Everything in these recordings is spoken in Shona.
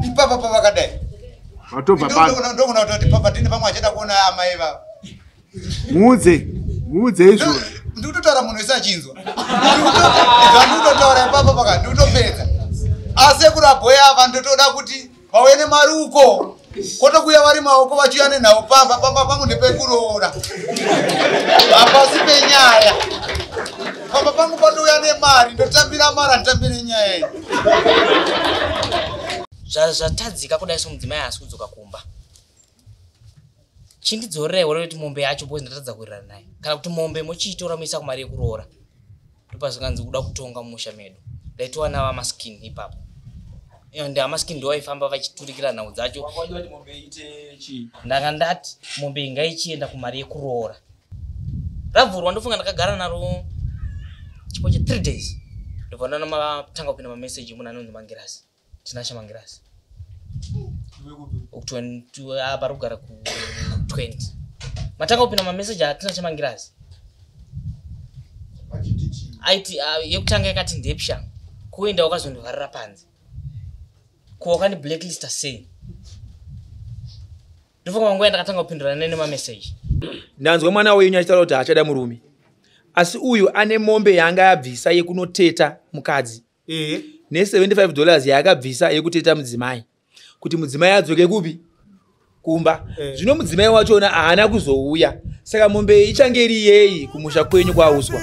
Ipapa papa kadai. Watobva baba. Ndokuna kuti papa tini pamwe achida kuona amai baba. Muudze izvo. Ndikutotaura munhu wese achinzwa. Ndikutotaura ipapa paka ndikutopedza. Asi kurabhoya ava ndotoda kuti pauye nemaruko. Kotokuya vari maoko vachiuya nenhau pamba pangu ndepekuroora. Hapasi penyaya. Pamba pangu patouya nemari ndotambira mari nditambire nyaya iyi. Zvatadzika kudai somudzimai asi kudzoka kumba. Chindidzorerewo kuti mombe yacho bozi ndatadza kuwirirana naye. Kana kuti mombe mochiitora muisa kumari yekuroora. Ndopazokanzi kuda kutonga mumusha medu. Ndaitowana vamaskini ipapo. Ndi amaskini ndiwo aifamba vachiturikira nhau dzacho. Wakwaje kuti mombe iite chii? Ndanga ndati mombe ingaichienda kumari yekuroora. Ravhurwa ndofunga ndakagara naro chipo che 3 days. Ndobva ndamatanga kupinda mameseji muna anonzi Mangirasi. Tinasha Mangirasi. Apa rugara ku 20. Matanga kupinda mameseji atinasha Mangirasi. Aiti yekutanga yakati ndepsha. Kuenda wakazondivharira panze. Kuoka ni blacklist sei. Ndofunga mangu ndakatanga kupindura nene mameseji. Ndanzwa mwana wenyu achitaura kuti achada murume. Asi uyu ane mombe yanga yabvisa yekunoteta mukadzi. Ne $75 yakabvisa yekuteta mudzimai. Kuti mudzimai adzoke kupi? Kumba. Zvino mudzimai wachona haana kuzouya. Saka mombe ichange iri yeyi kumusha kwenyu kwauswa.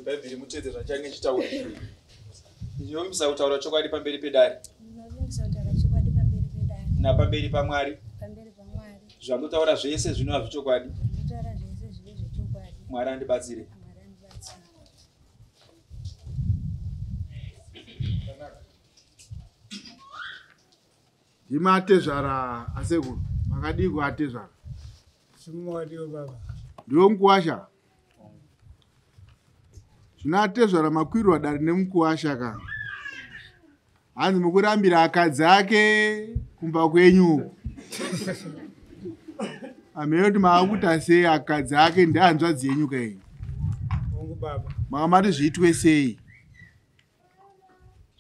Bhaibheri mutedze zvachange chitaura. Ndinomusa kutaura chokwadi pamberi pedare. Napamberi paMwari. Zvamunotaura zvese zvinova zvechokwadi. Mwari andibatsire. Ndimatezvara asekuru. Makadii kuatezvara? Simwadiyo baba. Ndiwo mukuwasha. Zvinatezvara makwirwa dare nemukuwasha ka. Hanzi mukurambira akadzi ake kumba kwenyu. Ameyo kuti maakuta sei akadzi ake ndehanzvadzi yenyu kai. Mungu baba. Makamati zviitwe sei?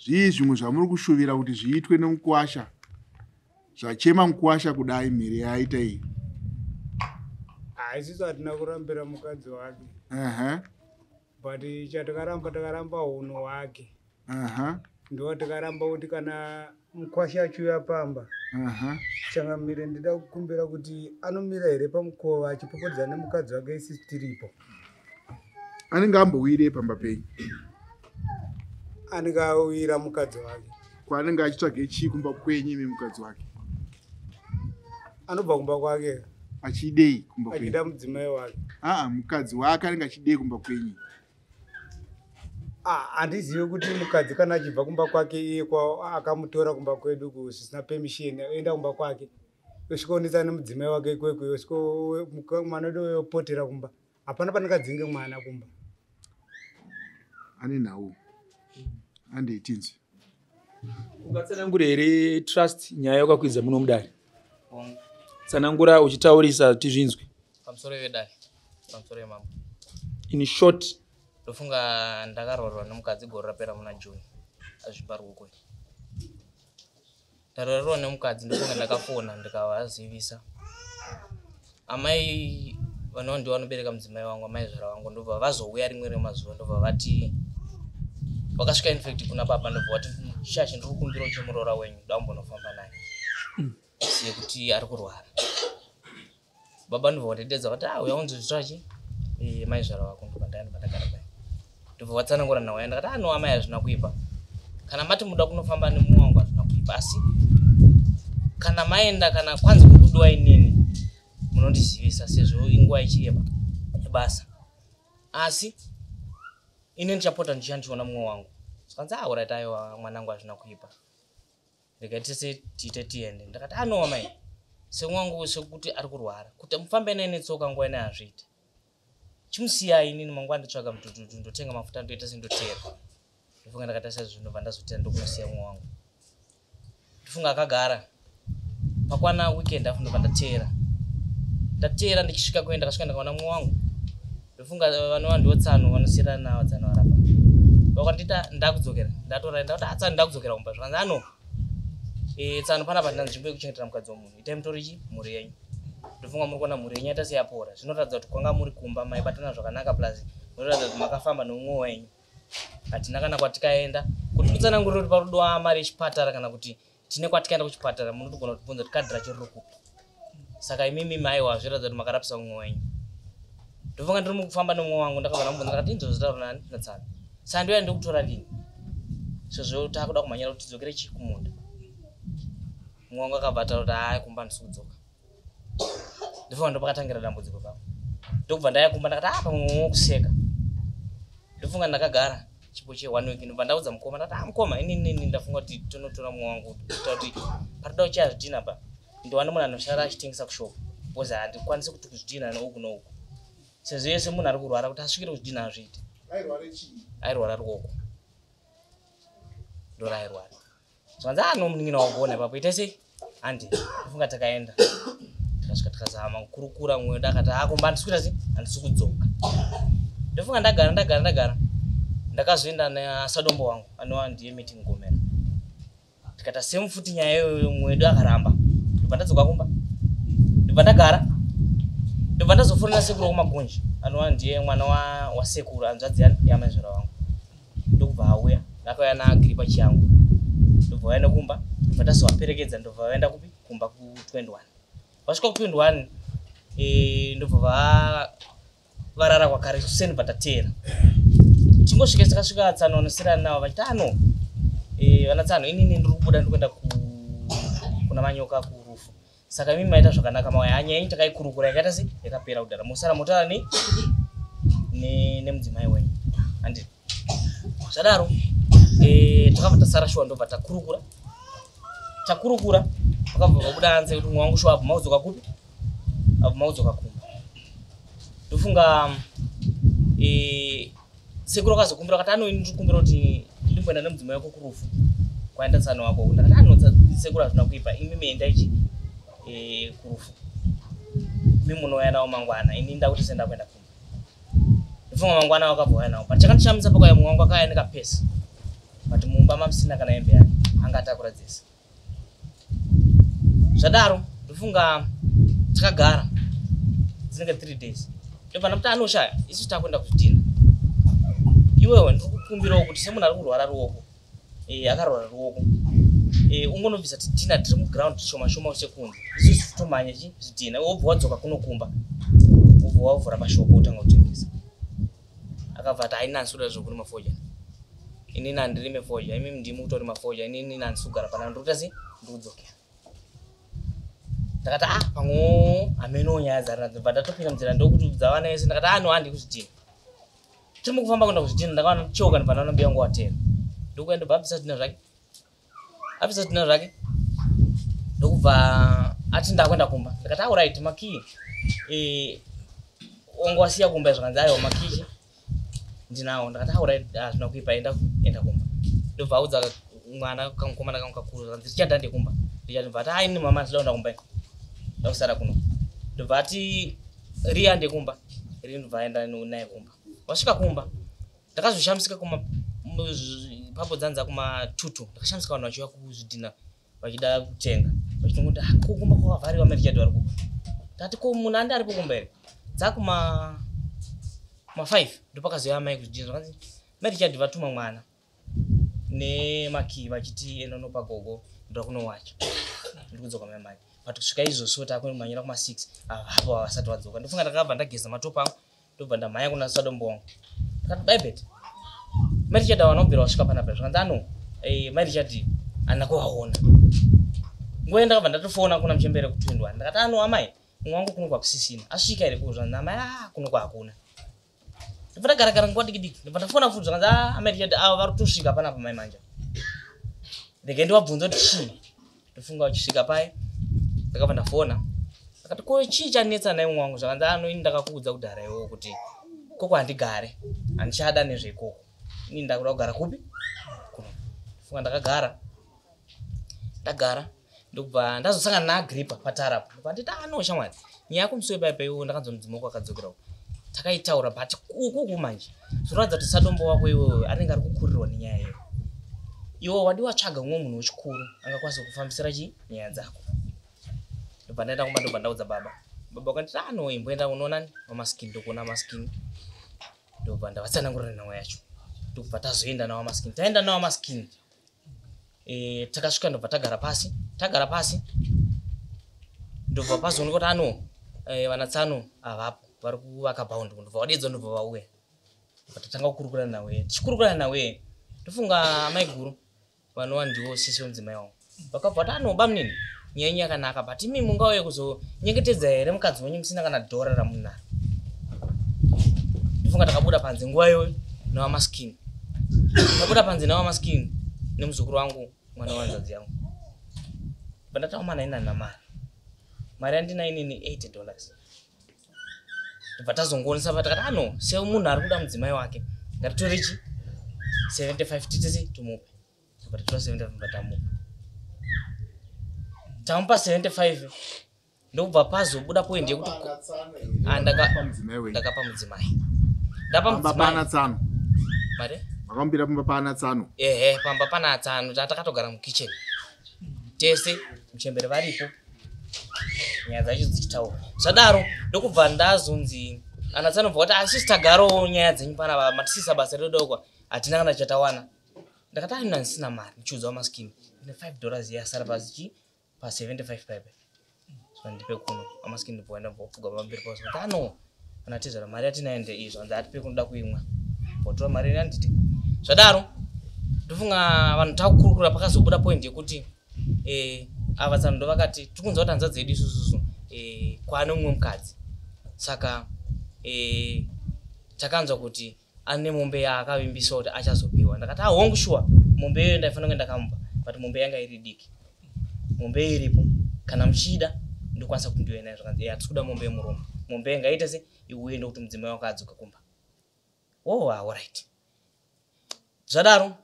Zvii zvimwe zvamuri kushuvira kuti zviitwe nemukuwasha? Zvachema mukuwasha kudai mhiri yaita iyi. Haisiso hatina kurambira mukadzi wake. But takaramba huno wake. Ndo takaramba kuti kana mukwasha achiuya pamba. Changamire ndida kukumbira kuti anomira here pamukova achipopodza nemukadzi wake isi tiripo. Anenge ambowire pamba penyu? Anenge awira mukadzi wake. Kwaanenge achitsvage chii kumba kwenyu imi mukadzi wake? Anobva kumba kwake. Achidei kumba kwenyu? Achida mudzimai wake. Mukadzi wake anenge achidei kumba kwenyu? Handizivi kuti mukadzi kana achibva kumba kwake iye akamutora kumba kwedu kusina permission oenda kumba kwake. Osvikaonesa nemudzimai wake ikwekwe osvika mwana wedu oyopotera kumba. Hapana panengadzinge mwana kumba. Ane nhau. Andeitinzi. Ungatsanangura here trust nyaya yakakwidza muno mudare? Tsanangura uchitaurisa tizvinzwe. Pamusoro wedare. Pamusoro yemambo. In short. Ndofunga ndakaroorwa nemukadzi gore rapera muna June. Azviparukwe. Ndaroorwa nemukadzi ndofunga ndakafona ndikavazivisa. Amai vanoo ndiwo vanobereka mudzimai wangu, amai zvara wangu, ndobva vazouya rimwe remazuva ndobva vati vakasvika infect kuna baba ndobva vati shashi ndiri kukumbira uchimuroora wenyu ndambonofamba naye. Sekuti ari kurwara. Baba ndobva vatededza vati uya unzozvitachi mai zvara wako ndobva ndaenda pandagara naye. Ndobva vatsanangura nawo ndakati no amai hazvina kuipa. Kana mati muda kunofamba nemunhu wangu hazvina kuipa, asi kana maenda kana kwanzi kubudiwa inini munondizivisa sezvo inguva ichireba yebasa. Asi ini ndichapota ndichandiona mumwe wangu. Skanzi alright aiwa mwanangu hazvina kuipa. Ndikati sese tiite tiende. Ndakati no amai. Semwangu sekuti ari kurwara. Kuti mufambe naye netsoka nguva ine hazviiti. Chimusiyai inini mangwana nditsvaga mututu ndotenga mafuta ndoita sendotera. Ndofunga ndakati sezvo ndobva ndazotera ndokumusiya mumwe wangu. Ndofunga akagara. Pakwana weekend afu ndobva ndatera. ndatera ndichisvika kuenda kasvika ndakaona mumwe wangu ndofunga vanova ndotsano vanosiyana nawo tsano varapa vakandita ndakudzokera ndatora ndati tsano ndakudzokera kumba zvakanzi ano tsano panapa ndina nzvimbo yekuchengetera mukadzi womunhu itai mutorichi mhuri yenyu ndofunga muri kuona mhuri yenyu yaita seyapora zvinoratidza kuti kwanga muri kumba maibatana zvakanaka plus munoratidza kuti makafamba nomumwe wenyu hatina kana kwatikaenda kuti mutsanangurire kuti parudiwa mari yechipatara kana kuti tine kwatikaenda kuchipatara munotogona kutibvunza kuti kadhi racho riri kupi saka imimi maiwa zviratidza kuti makarapisa mumwe wenyu ndofunga ndiri mukufamba nomumwe wangu ndakabva mubvunza ndakati inzozvitaura nani natsano saka ndoya ndikutora rini sezvo takuda kumhanyira kuti tidzokere kumunda mumwe wangu akabva ataura kuti hai kumba ndisi kudzoka ndofunga ndopakatangira dambudziko pavo ndokubva ndaya kumba ndakati pamwe wokuseka ndofunga ndakagara chipo che1 week ndobva ndaudza mukoma ndati mukoma inini ndafunga kuti tonotora mumwe wangu kuita kuti parida kuchaya zvidhina pa ndowane munhu anoshara achitengesa kushopu because handikwanisi kuti kuzvidhina nouku nouku sezvo yese munhu ari kurwara kuti asvikire kuzvidhina azviite airwara ruoko ndorairwara zvanzi anomunin'ina wakuona ipapo ita sei handi ndofunga takaenda tikasvika tikazama kukurukura mumwe wedu akati akomba handisikuita sei handisi kudzoka ndofunga ndagara ndakazoenda nasadombo wangu anova ndiye meeting Gomera tikata same futi nyaya iyoyo mumwe wedu akaramba ndobva ndadzoka kumba ndobva ndagara ndobva ndazofonera sekuru kumagonji anova ndiye mwana wasekuru anzvadzi yamaizvora wangu ndokubva auya ndakauya naagripa chiyangu ndobva vaenda kumba ndobva ndazovaperekedza ndobva vaenda kupi kumba ku21 vasvika ku21 ndobva varara kwakare kuseni bva chingosvika takasvika tsano vanosiyana navo vachiti vana tsano inini ndiri kubuda ndikuenda kuna manyoka kurufu saka mimi maita zvakanaka mawaya hanya yenyu takaikurukura yakaita sei yakapera kudhara musara motaura nemudzimai wenyu handii zvadaro takabva tasara shuwa ndobva takurukura vakabva vabuda hanze kuti mumwe wangu shuwa abva maudzoka kupi abva maudzoka kumba ndofunga sekuru akazokumbira akati ini ndiri kukumbira kuti ndimboenda nemudzimai wako kurufu kwaenda tsano wako ndakati sekuru hazvina kuipa imimi endaichi kurufu mimi munouya nawo mangwana ini ndakuti senda kuenda kumba ndofunga mangwana wakabva wauya nawo but chakandishamisa pakauya mumwe wangu akauya nekapesi but mumba mamusina kana hembe yake anga atakura dzese zvadaro ndofunga takagara dzinenge 3 days ndobva ndakuti anoshaya isu takuenda kuzvidhina iwewe ndiri kukumbirawo kuti semunhu ari kurwara ruoko akarwara ruoko ungonobvisa tidhina tiri muground shoma shoma sekunzi isusu tomanya zvidhina wobva wadzoka kunokumba wobva wavhura mashopo utanga kutengesa akabva ati ainansuda zvokuri mafoja inini handiri mefoja imimi ndimi kutori mafoja inini handisi kugara pana ndikuita sei ndikudzokera ndakati pamwewo hamenowo nyaya dzarina ndobva ndatopinda munzira ndokuti dzavana yese ndakati handi kuzvidhina tiri mukufamba kuenda kuzvidhina ndakaona choka ndobva ndaona mbuya wangu watera ndokuya ndobva abvisa zvidhina zvake ndokubva ati ndakuenda kumba ndakati alright makii wangu wasiya kumba zvakanzi aiwa makii ndinawo ndakati alright hazvina kuipa enda kumba ndobva audza mwana kamukomana kangu kakuru zvakanzi richada ndekumba ndobva ati ini mama ndida kuenda kumba ndakusara kuno ndobva ati riya ndekumba ri ndobva aenda naye kumba wasvika kumba ndakazoshamisika papo dzanza kumatutu ndakashamisika vanhu vachiuya kuzvidhina vachida kutenga vachitongooti kumba kwakavhariwa marichard vari kuko ndati ko munhu andi aripo kumba here dzakuma 5 ndopakazoya mai kuzvidhina zvakanzi marichard vatuma mwana nemakii vachiti enonopa gogo ndoda kunowacha ndiri kudzoka mai but kusvika izvozvo takumhanyira kuma6 hapo havasati vadzoka ndofunga ndakabva ndageza matopo angu ndobva ndamhanya kuna sadombo wangu ndakati baibet marichard avanobvira vasvika panapa zvakanzi marichard handina kuvaona nguva ndakabva ndatofona kuna muchembere ku21 ndakati amai mumwe wangu kuno kwakusisina asvika here kuzvanzi amai kuno kwahakuna ndobva ndagaragara nguva diki ndobva ndafona futi zvakanzi marichard ava vari kutosvika panapa mai manja ndege ndivabvunza kuti chii ndofunga vachisvika paye ndakabva ndafona ndakati ko chii chanetsa nai mumwe wangu zvakanzi ini ndakakuudza kudhara iwowo kuti koko handigare handichada nezveikoko ini ndakuda kugara kupi kuno funga ndagara ndokubva ndazosangana naagripa patarapo ndobva nditi shamwari nyaya kumsuwe paipo ndakanzwa mudzimai wako akadzokerawo takaitaura but uku manje zvinoratidza kuti sadombo wako iwewe anenge ari kukurirwa nenyaya iyo iwo wadi watsvaga umwe munhu wechikuru angakwanisa kufambisira nyaya dzako. Ndobva ndaenda kumba ndobva ndaudza baba wakanditi imboenda unoona wamaskini ndokuona maskini ndobva ndavatsanangurira nhau yacho ndobva tazoenda nawo maskini taenda nawo maskini takasvika ndobva tagara pasi ndobva pazooneka kuti vanatsano avapo vari kuvaka bhaundi ndobva wadeedzwa ndobva vauya tatanga kukurukura nawe tichikurukura nawe ndofunga amai guru vanova ndivo sisi mudzimai wangu vakabva kuti bamunini nyaya yakanaka but imi mungauye kuzonyengetedza here mukadzi wenyu musina kana dhora ramunaro. Ndofunga takabuda panze nguva iyoyo nawamaskini takabuda panze nawamaskini nemuzukuru wangu mwana wanzadzi yangu bandataumana ina mari yandina inini $80 ndobva tazongoonesa patakati semunhu ari kuda mudzimai wake ngatitorechi 75 titisi tumupe ndobva tatora 75 tamupa tamupa 75 ndobva pazobuda point yekuti ndakapa mudzimai mari makambira pamba pana tsano pamba pana tsano takatogara mukitchen tese muchembere varipo nyaya dzacho dzichitaura zvadaro ndokubva ndazonzi anatsano bva kuti asisi tagarawo nyaya dzenyu pana matisisa basa redokwa hatina kana chatawana ndakati ani ndisina mari ndichiudzawo maskini ine $5 yasara pasi pa 75 paipe ndipe kuno amaskini ndibvoenda mbopfuga pamberi pause kuti anatizara mari atinaende izvo hanzi atipe kunoda kuimwa botora mari yanditi zvadaro ndofunga vanhu takukurukura pakazobuda point yekuti ava tsano ndovakati tikunzwa kuti hanzvadzi yedu isususu kwaane mumwe mukadzi saka takanzwa kuti ane mombe yaakavimbisa kuti achazopiwa ndakati hongu shuwa mombe iyoyo ndaifanira kuenda kamupa but mombe yanga iri diki mombe iripo kana muchida ndokwanisa kundiwe nayo zvakanzi hatikuda mombe yemurume mombe ngaita se iuye ndokuti mudzimai wako adzoka kumba alright zvadaro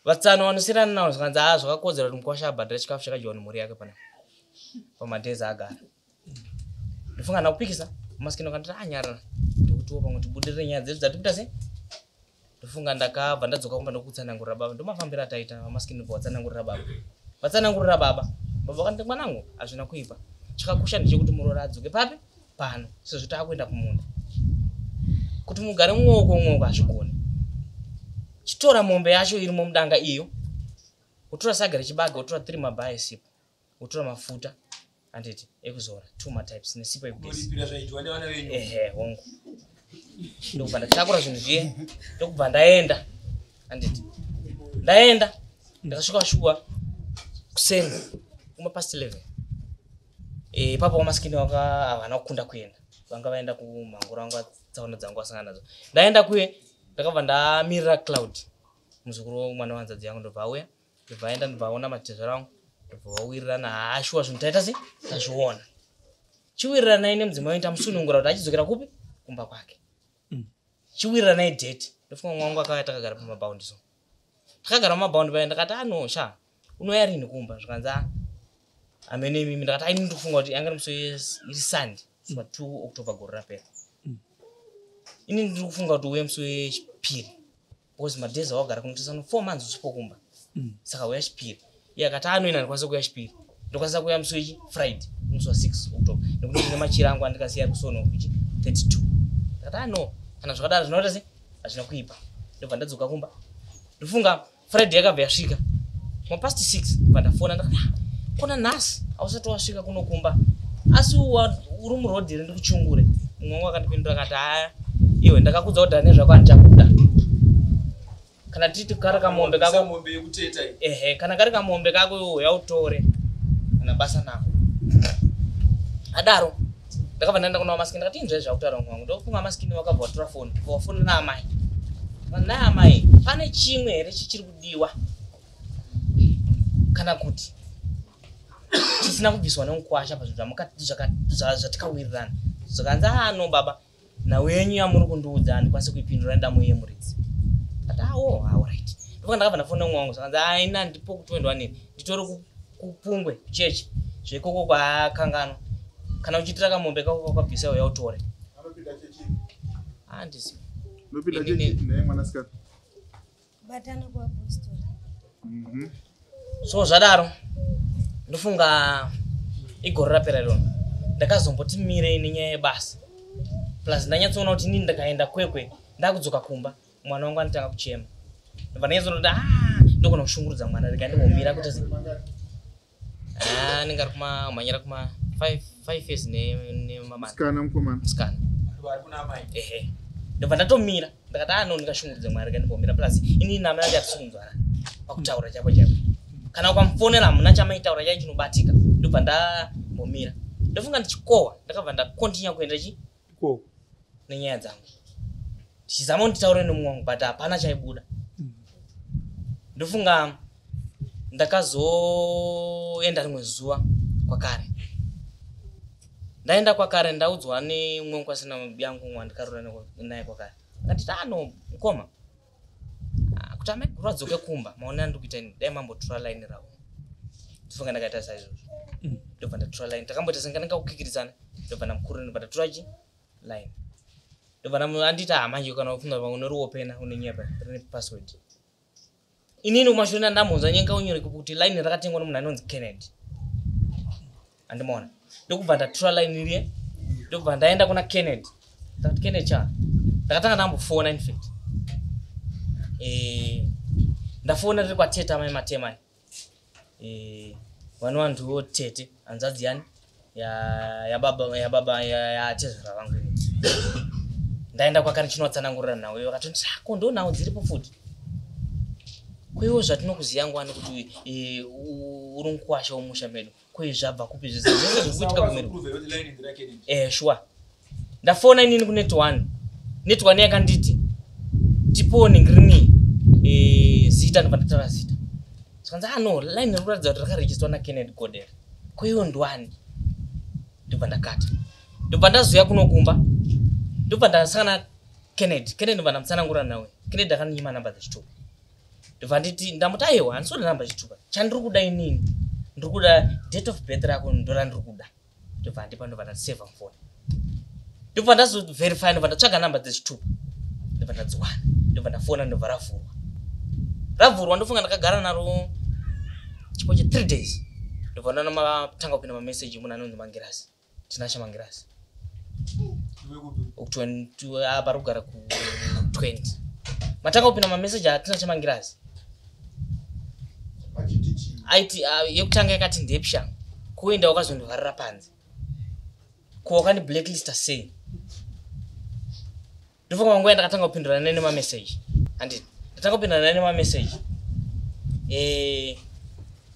vatsano vanosiyana nawo zvakanzi zvakakodzera kuti mukwasha abhadhira chikafu chakadyiwa nemhuri yake pamadhezi agara ndofunga nakupikisa maskini wakanditi anyarara ndokutiwo pamwe tibudirire nyaya dzedu dzatikuita se ndofunga ndakabva ndadzoka kumba ndokutsanangurira baba ndomafambira ataita vamaskini bva vatsanangurira baba vakanditi mwanangu hazvina kuipa chakakosha ndechekuti murora adzoke papi pano sezvo taakuenda kumunda kuti mugare mwoko hazvigoni chitora mombe yacho irimo mudanga iyo utora saga rechibaga utora 3 mabhaya esipo utora mafuta anditi ekuzora 2 matypes nesipo yekugesi hongu ndokubva ndatakura zvinhu zviye ndokubva ndaenda anditi ndakasvika shuwa kusenga kuma past 11 ipapo wamaskini waka havana kukunda kuenda vanga vaenda kumhanguro vangu tsaona dzangu vasangana nadzo ndaenda kuye ndakabva ndamirira Cloud muzukuru mwana wanzadzi yangu ndobva auya ndobva aenda ndobva aona matezero angu ndobva wawirirana haashuwa zvinhu taita se tazviona chiwirirana naye nemudzimai waita musunungura kuti achidzokera kupi kumba kwake chiwirirana naye date ndofunga mwangu akauya takagara pamabhaundi so takagara pamabhaundi paya ndakati sha unoya rini kumba zvakanzi amene mimi ndakati aini ndikufunga kuti anga musi iri Sunday 2 October gore rapera ini ndiri kufunga kuti uye musi wechipiri because madhezi awagara kunotisa 4 months usipo kumba saka uya chipiri iye akati inoina ndikwanisa kuya chipiri ndokwanisa kuya musi wechifriday musi wa 6 October nekuti ndine machira angu andikasiya kusono kuchi 32 ndakati kana zvakadaro zvinoita se hazvina kuipa ndobva ndadzoka kumba ndofunga Friday yakabva yasvika past 6 ndobva ndafona ndakati kona nhasi ausati wasvika kunokumba asi uri murodhi ndikuchungure mumwe wangu akandipindura akati iwe ndakakudza kuti ane zvako handichakuda kana titi kari kamombe kako kana kari kamombe kako yautore kana basa nako adaro ndakabva ndaenda kuna wamaskini ndakati inzve zvakutaura mumwe wangu ndofunga maskini wakabva watora foni wafona naamai naye amai pane chimwe here chichiri kudiwa kana kuti tisina kubviswa nemukwasha pazvinhu zvatikawirirana zvakanzi baba nawenyu yamuri kundiudza handikwanisi kuipindura ndamuyemuridzi ati alright ndofunga ndakabva ndafona mumwe wangu zvakanzi ina ndipo kutoendwa nini nditori kupungwe kuchechi zveikoko kwaakangano kana uchitira kamombe kako kwabvisa uya utore handisi nopinda chechi naye mwanasikana batana kwa apostoli. so zvadaro ndofunga igore rapera rino ndakazomboti mirei nenyaya yebasa plus ndanyatsoona kuti inini ndakaenda kwekwe ndakudzoka kumba mwana wangu anotanga kuchema ndobva ndanyatsoona kuti ndogona kushungurudza mwana rikandimomira kuti ningari kumanyira kuma 5 years sikana mukomana musikana ehe ndobva ndatomira ndakati ndikashungurudza mwana rikandimomira plus inini nami andi atisungunzwana pakutaura chako chako kana ukamufonera hamuna chamaitaura chai chinobatika ndobva ndambomira ndofunga ndichikohwa ndakabva ndakontinya kuenda nenyaya dzangu ndichizama kuti nditaure nomumwe wangu but hapana chaibuda ndofunga ndakazoenda rimwe zuva kwakare ndaenda kwakare ndaudzwa nemumwe kwasina yangu wandikarura naye kwakare nganditi mukoma kuti ameguru adzoke kumba maone andikuita dai mambotura line ravo ndofunga ndakaita saizvozvo ndobva ndatura line takamboita sengandingakukikirisana ndobva ndamukuru ndobva ndatura line ndobva anditi manje kana ufunga unoriwo pena unenyepa rine password inini kumashona ndamudza nyenga unyoreke kuti line rakatengwa nomunhu anonzi Kennedy andimona ndokubva ndatura line iriye ndobva ndaenda kuna Kennedy ndakati Kennedy cha ndakatanga ndambofona in fact ndafona riri kwateta mai matemai vano vantuwo tete hanzvadzi yani yababa yatezvera vangu ndaenda kwakare chinotsanangurira nawo iwe akatoti sako ndo nawo dziripo futi kwewo zvatinokuziva ngwani kuti uri mukwasha womusha medu kwei zvabva kupi zvese zvikuitika kumedu sure ndafona inini kunet 1 yakanditi tipone ngirini zita ndobva ndatara zita skanzi line rikuratidza kuti rakarejistwa naKennedy Godel kweiwo ndwani ndobva ndakata ndobva ndazoya kunokumba ndobva ndasangana Kennedy ndobva ndamutsanangura nawe Kennedy akaninyima namba dzechitupa ndobva nditi ndamuti aiwa handisoda namba chitupa chandiri kuda inini ndiri kuda date of birth rako ndora ndiri kuda ndobva ndipa ndobva ndaseva mufoni ndobva ndazoverify ndobva ndatsvaga namba dzechitupa ndobva ndadziwana ndobva ndafona ndobva ravhurwa ndofunga ndakagara naro chipo che3 days ndobva ndamatanga kupinda mameseji munhu anonzi Mangirasi tinasha Mangirasi pari kugara ku20 matanga kupinda mameseji atinasha Mangirasi aiti yekutanga yakati ndepsha kuenda wakazondivharira panze kuwakandi blacklist sei ndofunga mangu ndakatanga kupindura nene mameseji handiti ndatanga kupindura nene mameseji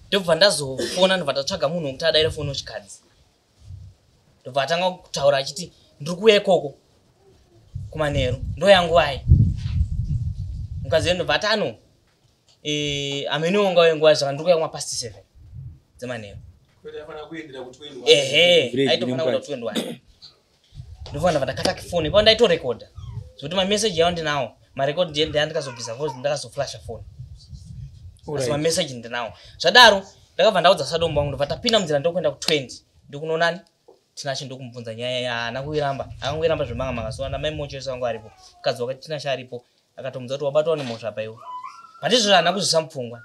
ndobva ndazofona ndobva ndatsvaga munhu wekuti adaire foni wechikadzi ndobva atanga kutaura achiti ndiri kuuya ikoko kumanheru ndo yangu ai mukadzi ndobva ati ameniwonga wenguva zvaka ndiri kuuya kuma7 dzemanheru aitofana kuenda kuti 21 ndofana ndobva ndakata kifoni ipapo ndaitorekodha zvokuti mameseji yawo ndinawo marekodhi ndandikazobvisa voice ndakazoflasha foni asi mameseji ndinawo zvadaro ndakabva ndaudza sadombo wangu ndobva tapinda munzira ndokuenda ku20 ndikunoonani Tinashe ndokumubvunza nyaya yaana kuiramba akangoiramba zvemanga so mai mochesa wangu aripo mukadzi wakati Tinashe aripo akatomudza kuti wabatwa nemhosva paiwo patizvo haana kuzvisa mupfungwa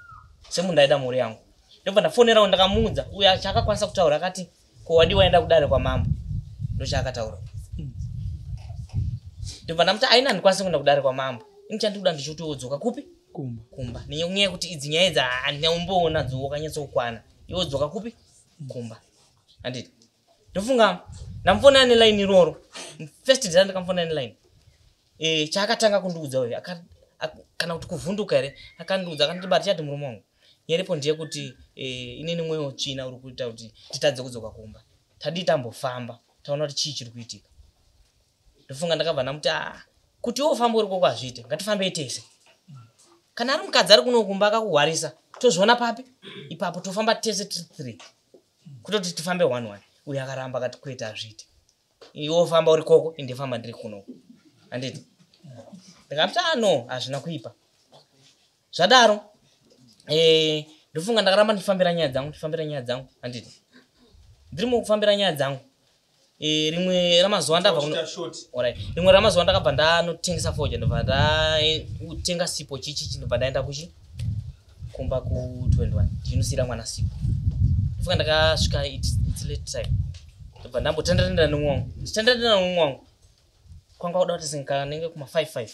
semunhu ndaida mhuri yangu ndobva ndafonerawo ndakamuudza uyo achakakwanisa kutaura akati ko wadi waenda kudare kwamambo ndochaakataura ndobva ndamuti aina handikwanisi kuenda kudare kwamambo ini chandikuda ndichoti wodzoka kupi kumba nenyaya yekuti idzi nyaya idzi handinomboona dzo wakanyatsokwana iwo dzoka kupi kumba handiti ndofunga ndamufonera neline iroro first day ndakamufonera neline chaakatanga kundiudza uyo kana kuti kuvhunduka here akandiudza akandibata chati murume wangu nyaripo ndiye kuti inini mwewo tsvina uri kuita kuti titadze kudzoka kumba tadii tambofamba taona kuti chii chiri kuitika ndofunga ndakabva ndamuti kuti wofamba uri koko hazviite ngatifambei tese kana ari mukadzi ari kunokumba akakuhwarisa tozviona papi ipapo tofamba tese 3 kutoti tifambe 1 uyo akaramba akati kwete hazviite iwe wofamba uri koko indifamba ndiri kunoko handiti ndikati no hazvina kuipa zvadaro ndofunga ndakaramba ndifambira nyaya dzangu handiti ndiri mukufambira nyaya dzangu rimwe ramazuva ndabva alright, rimwe ramazuva ndakabva ndanotengesa foja, ndobva ndatenga sipo chichi, ndobva ndaenda kuchi kumba ku 21 ndinosira mwana sipo. Ndifuka ndakasvika it's late time, ndobva ndambotandandira nemwangu, ndichitandandira nemwangu kwanga kuda kuti sinkanenge kuma 55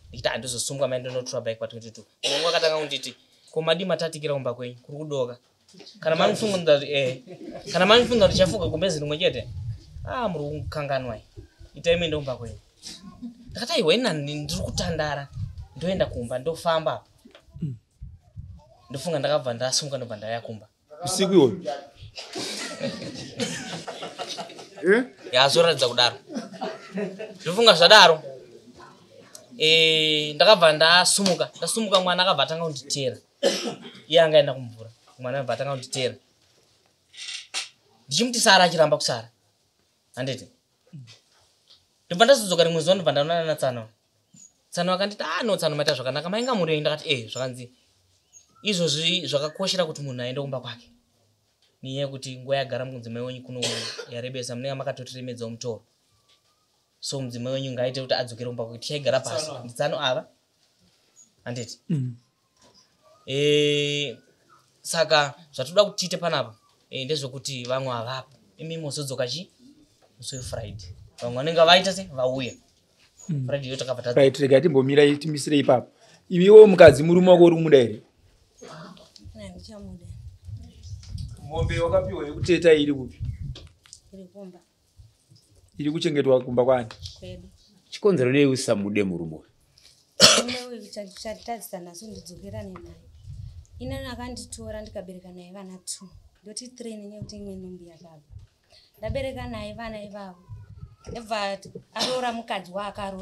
ndikiti andizosumuka mai ndinotora bike pa 22. Mwangu akatanga kunditi komadi matatikira kumba kwenyu kuri kudoka, kana manifunga kuti chafuka kumbezi rimwe chete, muri kukanganwa itai mende kumba kwenyu. Ndakati aiwa ina ndiri kutandara ndoenda kumba ndofamba, ndofunga ndakabva ndasumuka ndobva ndaya kumba usiku iwoyo. Yazoratidza kudaro, ndofunga zvadaro. Ndakabva ndasumuka mwana akabva atanga kunditera, iye angaenda kumvura, mwana akabva atanga kunditera, ndichimuti Sara achiramba kusara handiti. Ndobva ndazodzoka rimwe zuva ndobva ndaonana naTsano. Tsano akanditi no Tsano maita zvakanaka mainga murei. Ndakati zvakanzi izvozvi zvakakoshera kuti munhu aende kumba kwake, niye kuti nguva yagara mudzimai wenyu kuno yarebesa munenge makatotiremedza mutoro, so mudzimai wenyu ngaaite kuti adzokere kumba kwake tichaigara pasi nditsano ava handiti. Saka zvatoda kuti tiite panapa ndezvekuti vamwe avapo imi mozodzoka musi Friday, vamwe vanenge vaita se vauya Friday yotakabva right. Rega timbomira timisire ipapo. Imiwo mukadzi murume wako uri kumuda here? Ndichamuda. Mombe wakapiwa yekuteta iri kupi? Iri kumba. Iri kuchengetwa kumba kwani? Kwedu. Chikonzero nei usamude murume? Murume uyu chatadzisa naso ndidzokera naye. Ina akanditora ndikabereka naye vana 2. Ndoti 3 nenyaya kuti imwe ndombi yakabva. Ndabereka naye vana ivavo. Ndebva arora mukadzi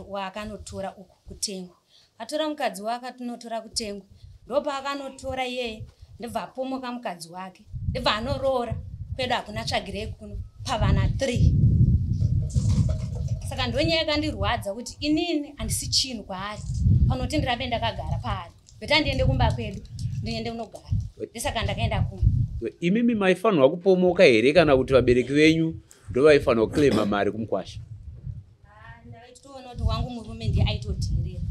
waakanotora uku kuTengu. Atora mukadzi wake atinotora kuTengu. Ndopa akanotora yeye ndebva apomoka mukadzi wake. Ndebva anorora kwedu hakuna tsvagirei kuno pavana 3. Saka ndonyaya yakandirwadza kuti inini handisi chinhu kwaari, panoti ndirabe ndakagara paari, bheta ndiende kumba kwedu ndiende unogara. Ndesaka ndakaenda kumba. Imimi maifanirwa kupomoka here kana kuti vabereki venyu ndovaifanirwa kuklema mari kumukwasha? Ndaitoona kuti wangu murume ndiye aitodhirira,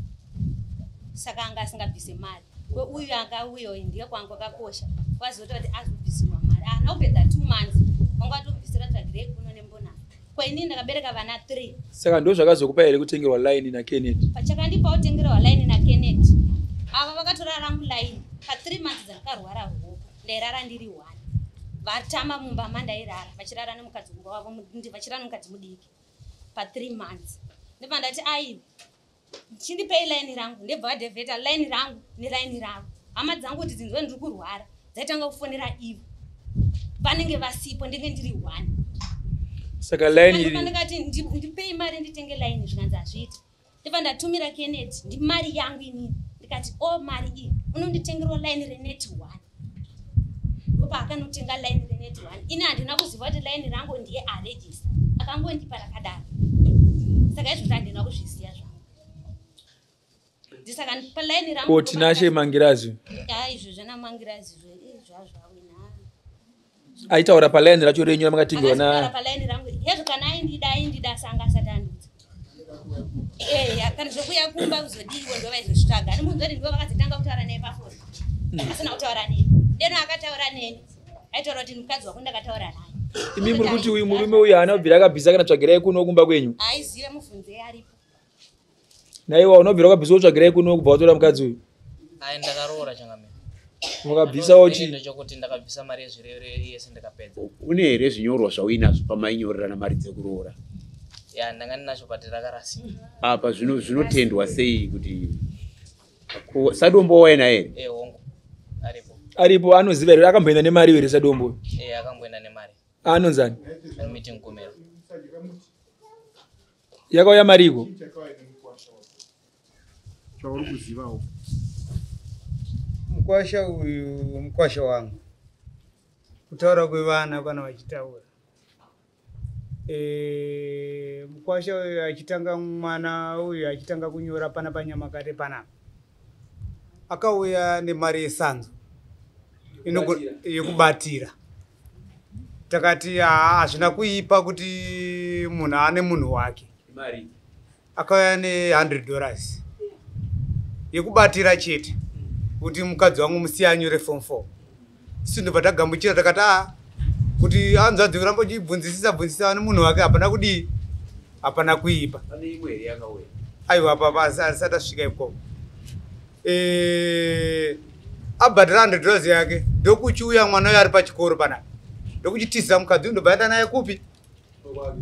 saka anga asingabvise mari. Uyu akauya ndiye kwangu akakosha, wazota kuti azobvisirwa mari. Naupedza 2 months wanga atobvisira tsvagirei kuno nembona. Kwa inini ndakabereka vana 3. Saka ndo zvakazokupa here kutengerwa line naKennedy? Pachakandipa kutengerwa line naKennedy, ava vakatora rangu line pa 3 months dzandakarwara ruoko, ndairara ndiri 1. Vatama mumba mandairara, vachirara nemukadzi wavo, vachirara nemukadzi mudiki pa 3 months. Ndibva ndati aiwa chindipei line rangu, ndebva vadhevheta line rangu neline ravo. Hama dzangu kuti dzinzwe ndiri kurwara dzaitanga kufonera ivo, vanenge vasipo ndenge ndiri 1. Saka line iri ndikati ndipei mari nditenge line, zvikanzi hazviiti. Ndibva ndatumira Kennedy ndi mari yangu inini, ndikati mari iyi unonditengerwa line renet 1. Ndopa akanotenga line renet 1. Ini handina kuziva kuti line rangu ndiye aregista, akangondipa rakadaro. Saka izvo handina kuzvisiya zvangu. Ndisaka pa line rangu tinashe mangirazi. Izvo zvana mangirazi zvazvawina. Aitaura pa line racho renyu ramakatengerwa na. Aitaura pa line rangu. Yezvo kana aindida sanga satandudza. Kana zvokuya kumba kuzodiwa ndova izvosvitsvaga. Ani munzori ndivo vakazotanga kutaura naye pafoni. Asina kutaura neni. Deno akataura neni. Aitaura kuti mukadzi wako ndakataura naye. Imi muri kuti uyu murume uyu haana kubvira akabvisa kana tsvagirai kuno kumba kwenyu? Aizive mubvunze aripo. Naiwa unobvira ukabvisa utsvagirai kuno kubva watora mukadzi uyu? Ndakaroora changamira. Wakabvisawo chi? Ndochokuti ndakabvisa mari yezvirere yese ndikapedza. Une here zvinyorwa zvauinazvo pamainyorerana mari dzekuroora? Ndanga ndinacho patira karasi. Apa zvinotendwa sei kuti Sadombo waina here? Hongu aripo. Aripo anoziva here akamboenda nemari here Sadombo? Akamboenda nemari. Anonzani? Meeting Gomero. Yakauya mariko? Chauri kuzivawo. Mkwasha uyu mkwasha wangu. Kutaura kwevana kana vachitaura. Mkwasha uyu achitanga mwana uyu achitanga kunyora pana panyamakare panapa. Akauya nemari yesanzo yekubatira. Takati hazvina kuipa kuti munhu ane munhu wake akauya ne$100 yekubatira chete kuti mukadzi wangu musiye anyore form 4 isu ndobva tagamuchira takati kuti anzwadzi kuramba uchibvunzisisa ane munhu wake hapana kudii hapana kuipa aiwa papa asati asvika ikoko abhadhira $100 yake ndokuchiuya mwana uyo ari pachikoro panapa ndokuchitiza mukadzi ndobva yaenda naye kupi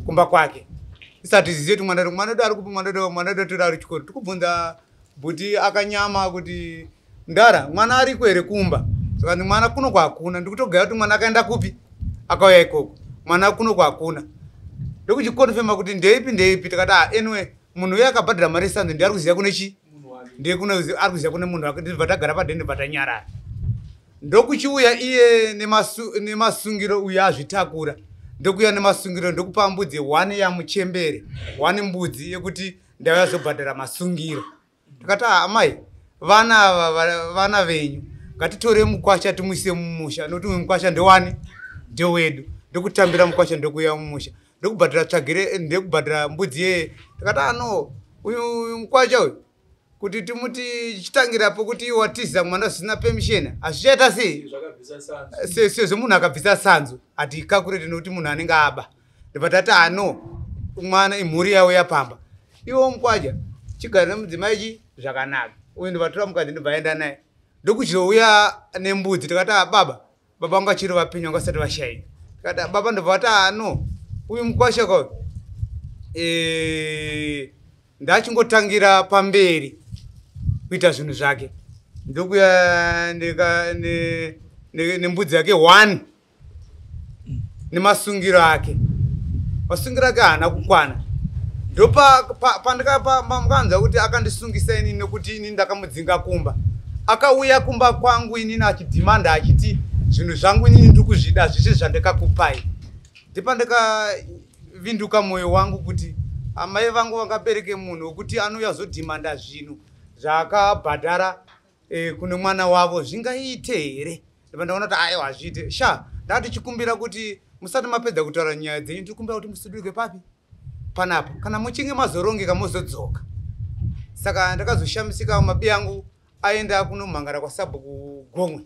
kumba kwake isati zizive kuti mwana wedu ari kupi mwana wedu tori ari chikoro tikubvunza bhuti akanyama kuti ndara mwana ariko here kumba saka ndi mwana kuno kwakuna ndikutogaya kuti mwana akaenda kupi akauya ikoko mwana kuno kwakuna ndokuchikonfema kuti ndeipi takati anyway munhu uye akabhadhira mari yesanzo ndi ari kuziva kune chi ndiye ari kuziva kune munhu wake ndibva tagara padhende bva tanyarara ndokuchiuya iye nemasungiro uye azvitakura ndokuuya nemasungiro ndokupa mbudzi 1 yamuchembere 1 mbudzi yekuti ndauya zobhadhara masungiro takati amai vana venyu ngatitore mukwasha timuise mumusha nokuti mukwasha ndewani ndewedu ndokutambira mukwasha ndokuuya mumusha ndokubhadhira tsvagire ndekubhadhira mbudzi yeye takati uyu mukwasha uyu kuti timuti chitangirapo kuti watiza mwana zvisina permission azvichaita sei sezvo munhu akabvisa sanzo hatikakurete nokuti munhu anenge aba ndibva tati mwana imhuri yawo yapamba iwo mukwasha chigara nemudzimai zvakanaka uyu ndibvatora mukadzi ndibva enda naye ndokuchizouya nembudzi takati baba vangu achiri vapenyu vanga vasati vashaika takati baba ndibva vati uyu mukwasha kauyu ndachingotangira pamberi kuita zvinhu zvake ndokuya nembudzi yake 1 nemasungiro ake masungiro ake haana kukwana ndopandikamukanza kuti akandisungisa inini nekuti inini ndakamudzinga kumba akauya kumba kwangu inini achidhimanda achiti zvinhu zvangu inini ndiri kuzvida zvese zvandikakupai ndipandikavinduka mwoyo wangu kuti amai vangu vangabereke munhu wekuti anouya zodhimanda zvinhu zvaakabhadhara kune mwana wavo zvingaite here ndibva ndaona kuti aiwa hazviite ndati chikumbira kuti musati mapedza kutaura nyaya dzenyu tikumbira kuti musudurike papi panapa kana muchinge mazorongeka mozodzoka saka ndakazoshamisika mabi angu aenda kunomhangara kwasabhuku Gomwe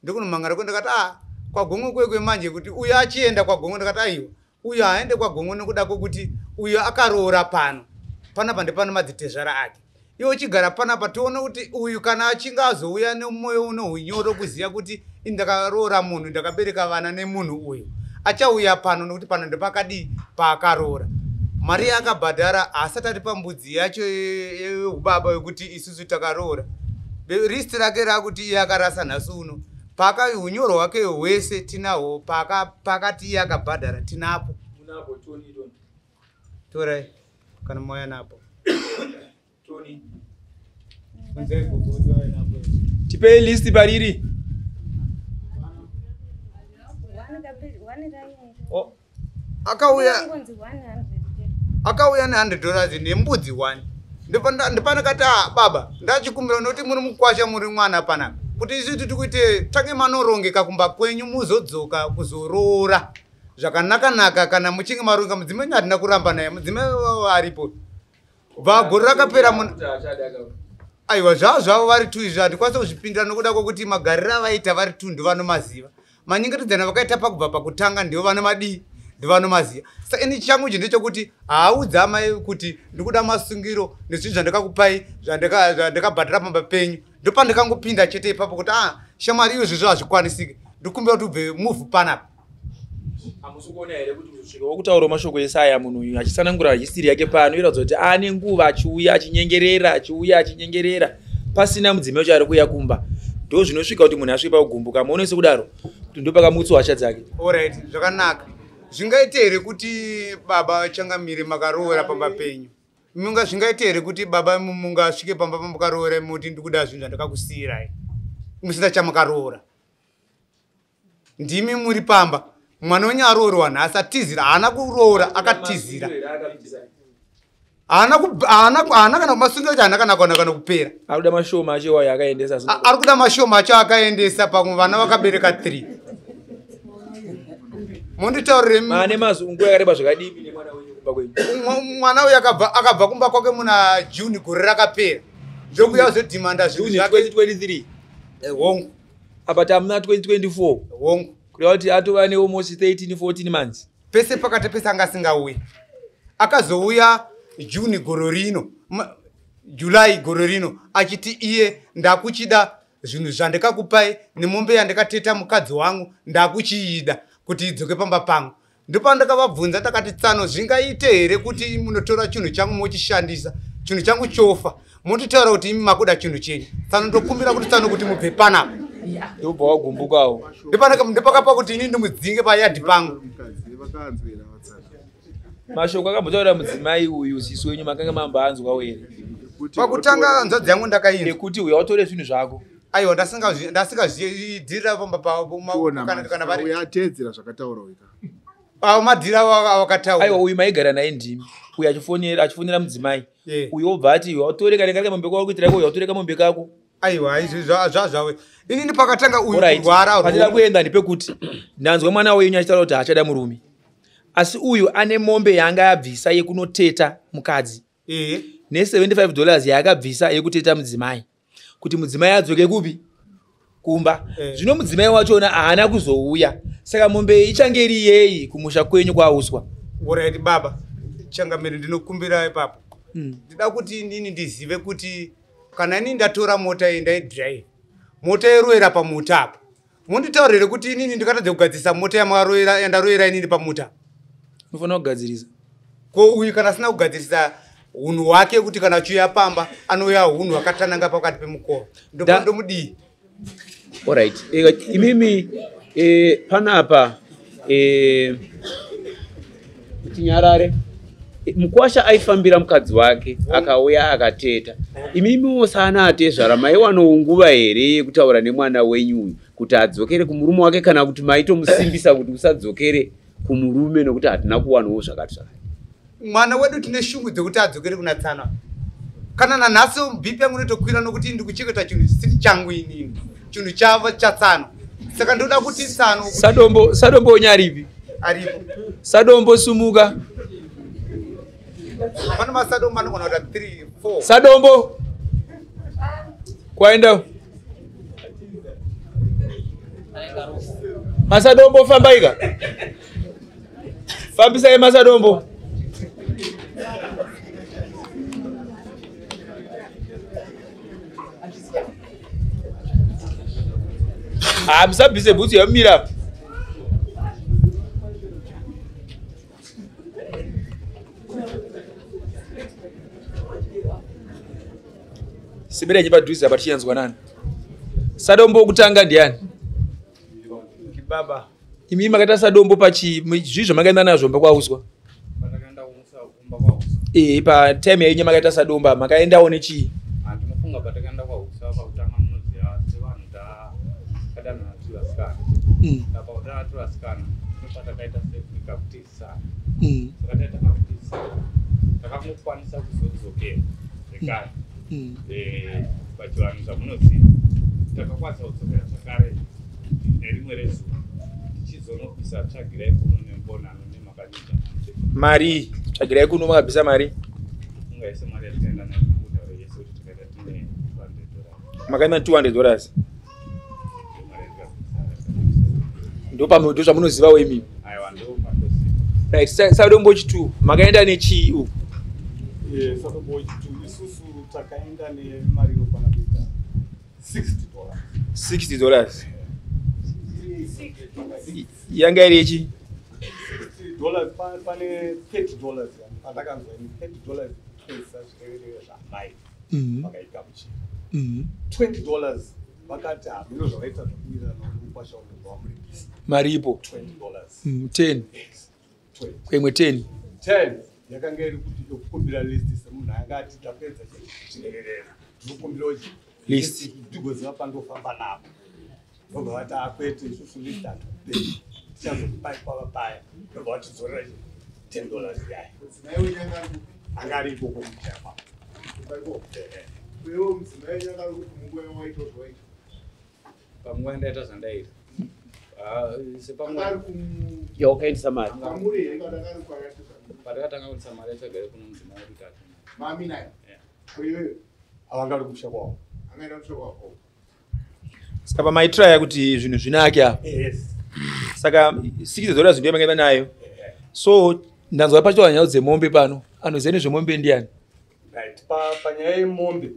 ndikunomhangara kwe ndakati kwagomwe kwekwe manje kuti uyu achienda kwagomwe ndakati aiwa uyu aende kwagomwe nekuda kwokuti uyu akaroora panapa ndepano madzitezvara ake iwo chigara panapa tione kuti uyu kana achinge azouya nemwoyo uno unyoro kuziva kuti ndakaroora munhu ndakabereka vana nemunhu uyu achauya pano nekuti pano ndepakadii paakaroora mari yakabhadhara asati atipa mbudzi yacho yeubaba yokuti isusu takaroora risti rake rakuti iye akarasa nhasi uno unyoro hwake hwese tinahwo pakati iye akabhadhara tinapo torai kana mauya napo tipei listi pariri akauya ne$100 nembudzi 1 ndipanakati baba ndachikumbira nokuti muri mukwasha muri mwana panapa kuti isu tikuite tange manorongeka kumba kwenyu muzodzoka kuzoroora zvakanaka kana muchinge maronga mudzimai hatina kuramba naye mudzimai aripo bva gori rakapera aiwa zvavo vari 2 izvi hatikwanisa kuzvipindira nokuda kwokuti magariro avaita vari 2 ndovanomaziva manyengetidzana vakaita pakubva pakutanga ndivo vanomadii ndivanomaziva saka ini changu ichi ndechekuti haaudza amai kuti ndikuda masungiro nezvinhu zvandikakupai zvandikabhadhira pamba penyu ndopandikangopinda chete ipapo kuti shamwari iyo zvizvo hazvikwanisike ndikumbira kuti ubve muvhu panapa hamusikuona here kuti kusvika wokutaura mashoko esaya munhu uyu achisanangura histori yake pano iratidza kuti ane nguva achiuya achinyengerera pasina mudzimai ucho ari kuuya kumba ndo zvinosvika kuti munhu asvike pakugumbuka maone sekudaro kuti ndo pakamutsa hasha dzake oright zvakanaka zvingaite here kuti baba changamire makaroora pamba penyu zvingaite here kuti baba mungasvike pamba pamakaroora muti ndikuda zvinhu zvandakakusiyirai musina chamakaroora ndimi muri pamba mwana wenyu aroorwa nhasi atizira haana kuroora akatizira haana kana kumasungiro kuti haana kana kupera arikuda mashoma acho ayo akaendesa ari kuda mashoma acho akaendesa pamwe vana vakabereka 3 monditaurire mane mazungu yakareba zvakadii nemwana wenyu kumba kwenyu. Mwana uyu akabva kumba kwake muna June gore rakapera. Ndokuya zodhimanda zvinhu June zvake 2023. hongu. Apa tamuna 2024. Hongu. Kureva kuti atova ne almost 13-14 months. Pese pakati pese anga asingauyi. Akazouya June gore rino, July gore rino achiti iye ndakuchida zvinhu zvandikakupai nemombe yandikateta mukadzi wangu ndakuchiida kuti idzoke pamba pangu. Ndipo ndakavabvunza takati Tsano zvingaite here kuti munotora chinhu changu mochishandisa, chinhu changu chofa, mototaura kuti imi makuda chinhu chenyu. Tsano ndokumbira kuti Tsano kuti mubve panapa. Ndobva wagumbukawo. Ndipakapa kuti ini ndimudzinge payadhi pangu. Mashoko akambotaura mudzimai uyu ziso wenyu makanga mambanzwawo here. Pakutanga nzodzi yangu ndakainzwa. Nekuti uyu watore zvinhu zvako. Aiwa ndasingazvidzirira pamba kana vari uyatedzera zvakataurwa madhira wakataura. Aiwa uyu maigara naye ndimi. Uyu achifonera mudzimai. Uyu obva ati watoreka nekake mombe kwako kuitira ko watoreka mombe kako. Aiwa izvi zvazvawe. Inini pakatanga uyu kurwara. Patira kuenda ndipekuti ndanzwa mwana wenyu achitaura kuti achada murume. Asi uyu ane mombe yanga yabvisa yekunoteta mukadzi. $75 yaakabvisa yekuteta mudzimai. Kuti mudzimai adzoke kupi? Kumba. Zvino mudzimai wachona haana kuzouya. Saka mombe ichange iri yeyi kumusha kwenyu kwauswa. Alright baba. Changamire ndinokumbira ipapo. Ndida kuti inini ndizive kuti kana inini ndatora mota iyi ndaidrive. Mota yeroera pamuta apa. Munditaurire kuti inini ndikatadza kugadzirisa mota yandaroera inini pamuta. Unofanira kugadzirisa. Ko uyu kana asina kugadzirisa hunhu hwake kuti kana achiuya pamba anouya hunhu hwakatananga pakati pemukova. Ndomudii. Alright. Imimi panapa tinyarare mukwasha aifambira mukadzi wake akauya akateta. Imimi sana atezvara mai wanounguva here yekutaura nemwana wenyu kuti adzokere kumurume wake kana kuti maitomusimbisa kuti usadzokere kumurume nokuti hatina kuwanawo zvakati zvakati. Mwana wedu tine shungu dzekuti adzokere kuna Tsana. Kana nanhasi bhipi yangu inotokwira nokuti ndikuchengeta chinhu chisiri changu inini. Chinhu chavo chaTsano. Saka ndoda kuti Tsano Sadombo unyaripi? Aripo. Sadombo sumuka. Pana masadombo anogona kuita 3, 4. Sadombo. Kwaenda. Masadombo fambaika. Fambisa masadombo. Musabvise bhutsu yamira. Sibira nyipadhuze apa tiyanzwa nani. Sadombo kutanga ndiani? Baba. Imi makaita sadombo pachi zvizvo makaenda nazvo mba kwauswa. Patakaenda kumba kwauswa. Pa time yenyu makaita sadomba makaendawo nechi. Ndinofunga patakaenda kwauswa pakutanga munoziva sevanhu takadana natulasikana. Apa kudana natulasikana patakaita sefika kutisa. Saka takakutisa. Takamukwanisa kuzodzokera zvekare. Pachivanhu zvamunoziva takakwanisa kudzokera zvakare nerimwe rezuva tichizonobvisa tsvagirai kuno nembonano nemakanyita mari tsvagirai kuno makabvisa mari ungaise mari yatikaenda nayo kutaura yese kuti tikaita tine $200 makaenda $200 ndo zvamunozivawo imi. Aiwa ndo patoziva. Right, Sadombo chitu makaenda nechi uku? Sadombo chitu isusu takaenda nemari inokwana kuita $60. Yanga iri yechi? $60 pane $30 patakanzwa $30 pesa zvireverera zvamai vakaita muchini $20 vakati hamino zvavaita zvakuira nomukwasha unobva wamurikisa mari ipo $20 10 kwemwe 10 yakanga iri kuti yokukumbira list semunhu angati tapedza chireverera tinokumbirawo list tigoziva pandofamba napo vobva vati akwete isusu list hatupei tichazokupai kwava paya vobva vatidzorera $10 yayo anga ari ikoko muchama panguva ndaita zvandaita yawakaendesa mari patakatanga kuti samari achagare kuno mudzimai kuti ati mami naye avangali kumusha kwavo angaenda musha kwako saka pamaitiraya kuti zvinhu zvinake apa saka $6 zvindoemangaiva nayo so ndanzwa pachitaura nyaya dzemombe pano anoziva nezvemombe ndiani right panyaya yemombe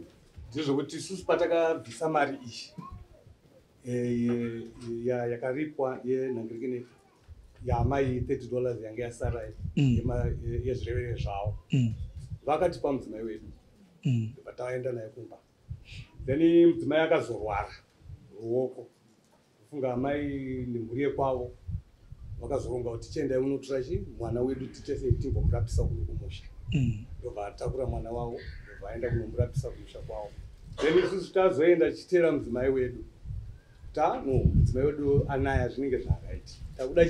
ndizvokuti isusu patakabvisa mari iyi yakaripwa yenhangirikini yamai $30 yange yasara yezvirevere zvavo vakatipa mudzimai wedu patavaenda naye kumba then mudzimai akazorwara ruoko kufunga amai nemhuri yekwavo vakazoronga kuti tichiendai munotora mwana wedu titese timbomurapisa kuno kumusha ndobva atakura mwana wavo ndobva aenda kunomurapisa kumusha kwavo then isusu tazoenda tichiteera mudzimai wedu mudzimai wedu anaya zvinenge zvakaiti takuda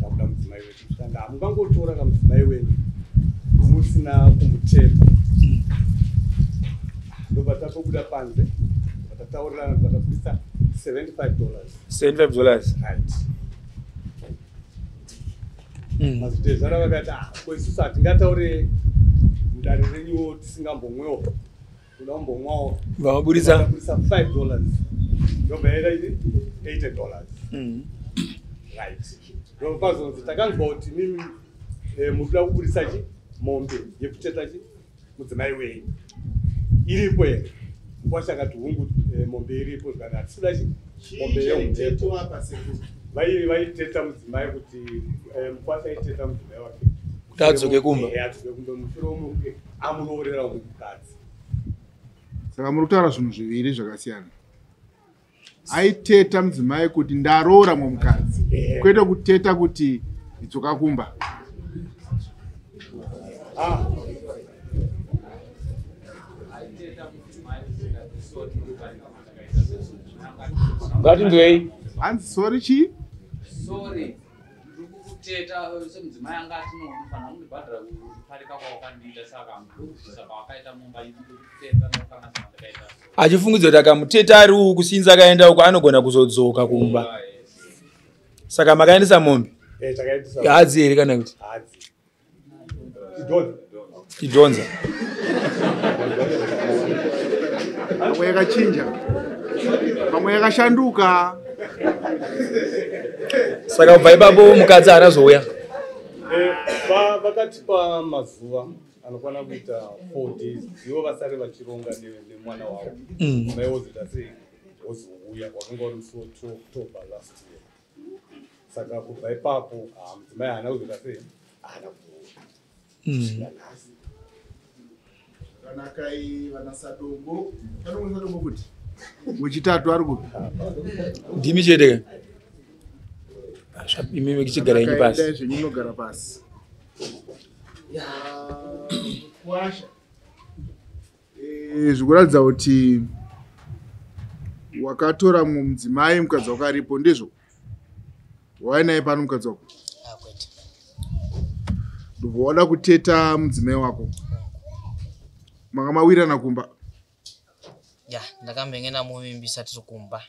takuda mudzimai wedu tanga hamungangotora kamudzimai wenyu musina kumuteta ndobva tatobuda panze tataurirana tatapisa $75 right mazitezvara vakati isusu hatingataure mudare renyuwo tisingambomwewo kuda kumbomwawo vamaburisa $5 ndobva yaita $80 right ndopazonzi takanzwa kuti mimi mukuda kuburisa mombe yekuteta mudzimai wenyu iripo here kwashakati hungu mombe iripo zvikati hatisuda mombe yeumhepo vaiteta mudzimai kuti mukwasha aiteta mudzimai wake kuti adzoke kumba adzoke kumba mushure womuke amuroorera umwe mukadzi saka muri kutaura zvinhu zviviri zvakasiyana aiteta mudzimai kuti ndaroora mumukadzi kwete kuteta kuti idzoka kumba ngatinzwei hanzi sori chii sorry kuteta semudzimai anga atinofanira kundibhadhara kuparika kwawakandiita saka saka wakaita mumba kuteta nokanasakaita achifungidza kuti akamuteta ari uku sinzi akaenda uko anogona kuzodzoka kumba saka makaendesa mombe hadzi here kana kuti idhonza pamwe yakachinja pamwe yakashanduka saka kubva ipapo mukadzi harazouya vakatipa mazuva anokwana kuita 4 days ivo vasare vachironga nemwana wavo mai wozita sei wozouya wakanga uri musi wa October last year saka kubva ipapo mudzimai haana kuzita sei haana kuuya vanakai vanasadombo vanomusadombo kuti wechitatu ari kupi ndimi chete imimi kichigara inyi pasi zvenyinogara pasi kwasha zvikuratidza kuti wakatora mumwe mudzimai mukadzi wako aripo ndizvo wainaye pano mukadzi wako ndobva wada kuteta mudzimai wako makamawirana kumba ndakambengena muvimbisa tiri kumba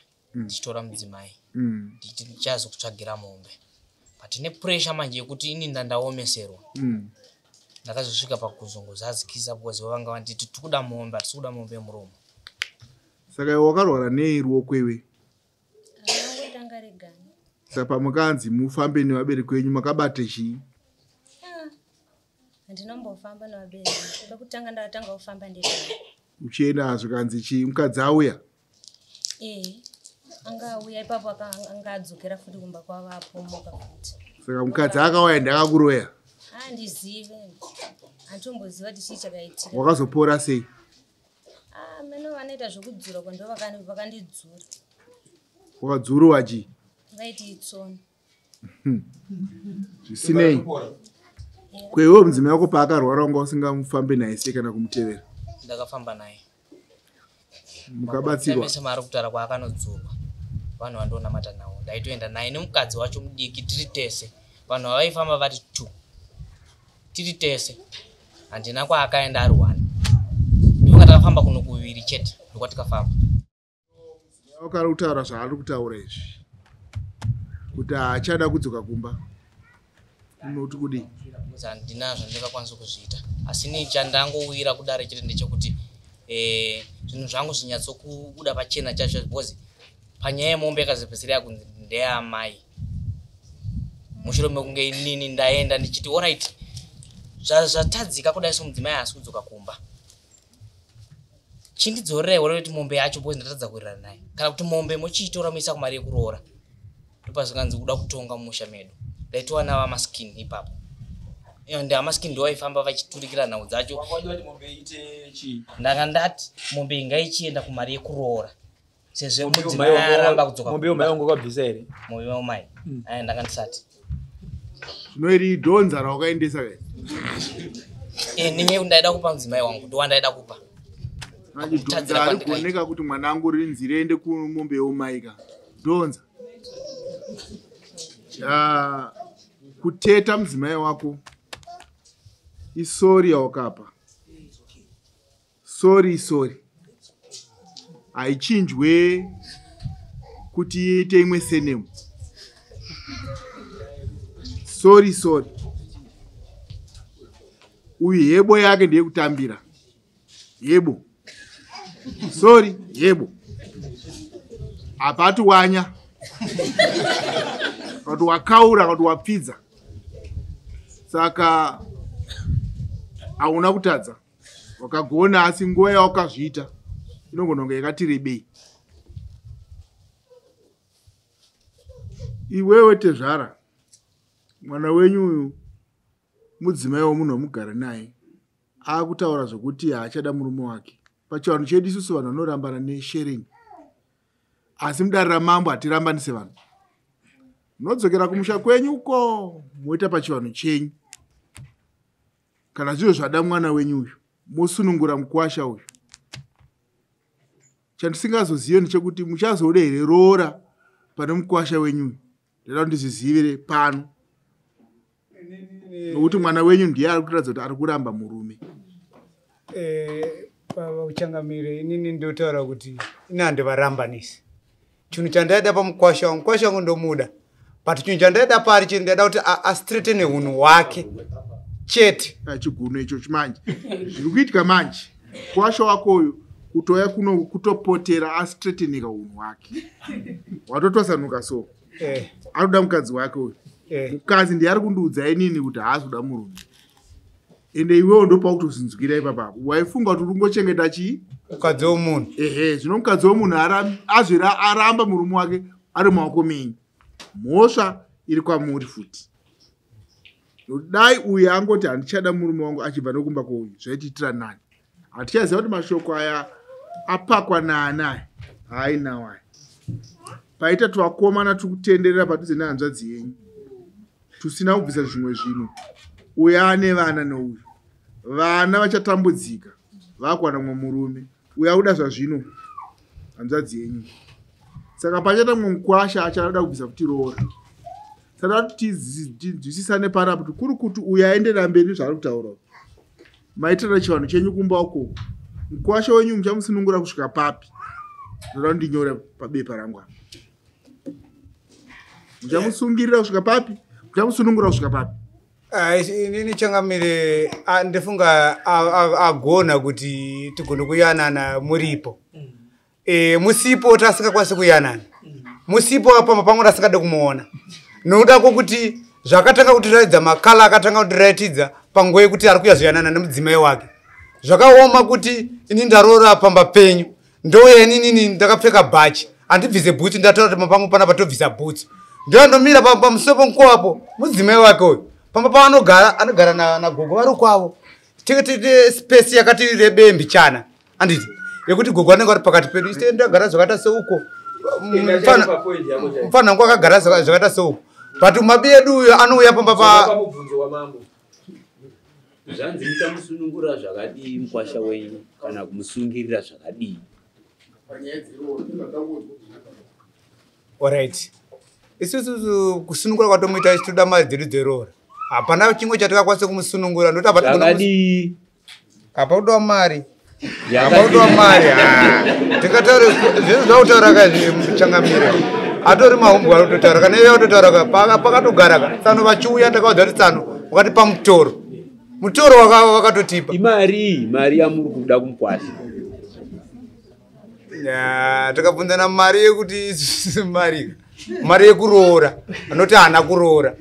tichitora mudzimai ndichazokutsvagira mombe but nepressure manje yekuti ini ndandaomeserwa ndakazosvika pakuzongozadzikisa because vanga vanditi tikuda mombe hatikuda mombe yemuromo saka iwe wakarwara nei ruoko iwe saka pamukanzi mufambe nevabereki wenyu makabate chii handinombofamba nevabereki pekutanga ndatanga kufamba ndiri uchienda zvikanzi chii mukadzi auya anga auya ipapo anga adzokera futi kumba kwavo apomoka futi saka mukadzi akauya ndakakuroya handizive handitomboziva kuti chii chakaitika wakazopora sei mene vanoita zvekudzura ko ndo vakandidzura wakadzurwa chii vaiti itsoni zvisinei kwewo mudzimai wako paakarwara wanga usingamufambe naye sei kana kumutevera ndakafamba naye mukabatsirwa mese mari kutaura kwaakanodzurwa vanhu vandonamata nawo ndaitoenda naye nemukadzi wacho mudiki tiri tese vanhu vaifamba vari 2 tiri tese handina kwaakaenda ari 1 ndinga takafamba kuno kuviri chete ndokwa tikafamba wakari kutaura zvaari kutaura izvi kuti haachada kudzoka kumba unoti kudi ndinazvo ndingakwanisa kuzviita asi ni chandangowira kudare chete ndechekuti zvinhu zvangu zvinyatsokubuda pachena chacho because panyaya yemombe yakazopedzisira yakunzi ndeamai mushure mekunge inini ndaenda ndichiti alright zvatadzika kudai somudzimai asi kudzoka kumba chindidzorerewo kuti mombe yacho because ndatadza kuwirirana naye kana kuti mombe mochiitora muisa kumari yekuroora ndopazvikanzi kuda kutonga mumusha medu ndaitowana vamaskini ipapo ende amaskini ndovaifamba vachiturikira nhau dzacho ndanga ndati mombe ingaichienda kumari yekuroora sezvo mudzimai aramba kudzoka mombe yomai wangu kwabvisa here mombe yomai ndanga ndisati zvinoiri dhonza rawakaendesa kai ninye ndaida kupa mudzimai wangu ndowandaida kupa dhonza ari kuoneka kuti mwana wangu rinzi riende kumombe yomaika dhonza kuteta mudzimai wako isori yawakapa sori haichinjwe kuti iite imwe senemu sori uyu yebo yake ndeyekutambira yebo sori yebo hapati wanya kuti wakaura kuti wapfidza saka hauna kutadza wakagona asi nguva yawakazviita inogona kunge yakati rebei iwewe Tezvara mwana wenyu uyu mudzimai womunhu wamugara naye akutaura zvokuti haachada murume wake pachivanhu chedu isusu vanhu vanorambana nesharing asi mudare ramambo hatirambani sevanhu munodzokera kumusha kwenyu uko moita pachivanhu chenyu kana zviro zvada mwana wenyu uyu mosunungura mukwasha uyu chandisingazozive ndechekuti muchazode here roora pane mukwasha wenyu uyu ndada kuti ndizvizivire pano nokuti mwana wenyu ndiye ari kuratidza kuti ari kuramba murume uchangamire inini ndotaura kuti ini handivarambanisi chinhu chandaida pamukwasha wangu ndomuda but chinhu chandaida pari chii ndaida kuti astraighten hunhu hwake chete chiguno icho chimanje zviri kuitika manje kwasha wako uyu kutoya kuno kutopotera astraightenika hunhu hwake watotwasanuka so anoda mukadzi wake uyu mukadzi ndiye ari kundiudza inini kuti haazoda murume ende iwewo ndopakutozinzwira ipapapo waifunga kuti uringochengeta chii mukadzi womunhu zvino mukadzi womunhu azvira aramba murume wake ari maoko menyu mhosva iri kwamuri futi dai uyu angoti handichada murume wangu achibva nokumba kwouyu zvaitiitira nani hatichaziva kuti mashoko aya apakwa naanaya hainawaya paita twakomana tikutenderera padhuze nehanzvadzi yenyu tusina kubvisa zvimwe zvinhu uyu ane vana nouyu vana vachatambudzika vakuwana mumwe murume uyu akuda zvazvino hanzvadzi yenyu saka pachata mumwe mukwasha achada kubvisa kuti roora saka tinzwisisane panapo kuti kuri kuti uyu aenderera mberi zvaari kutaura maitirana chivanhu chenyu kumba uko mukwasha wenyu muchamusunungura kusvika papi ndoda kundinyora pabepa rangu apa muchamusungirira kusvika papi muchamusunungura kusvika papi inini changamire ndifunga agona kuti tigone kuyanana muripo musipo tasingakwanisi kuyanana musipo apamba pamwe tasingade kumuona nokuda kwokuti zvakatanga kutiratidza makala akatanga kutiratidza panguva yekuti ari kuyazoyanana nemudzimai wake zvakaoma kuti ini ndaroora pamba penyu ndouya inini ndakapfeka bhachi handibvise bhutsi ndataura kuti mapangu pana patobvisa bhutsi ndoandomira pamusoro pomukowapo mudzimai wake uyu pamba paanogara anogara nagogo vari kwavo tikati spesi yakati rebei mbichana handiti yekuti gogo anenge ari pakati pedu ise ndagara zvakaita seuko mufana wangu akagara zvakaita seuko but mabi edu uyo anouya pamba zvanzi muchamusunungura zvakadii mukwasha wenyu kana kumusungirira zvakadii alright isusu kusunungura kwatomuita ichitoda mari dzedu dzeroora hapana chimwe chatingakwanisa kumusunungura ndokuti zvakadii hapakudiwa mari hapakudiwa mari tingataure zvinhu zvakutaura kazvichangamira atori mahumbu ari kutotaura kana iye kutotaura pakatogara ka tsano vachiuya takaudza kuti tsano wakatipa mutoro wakatotipa mari yamuri kuda kumukwasha takabvunzana mari yekuti mari yekuroora anoti haana kuroora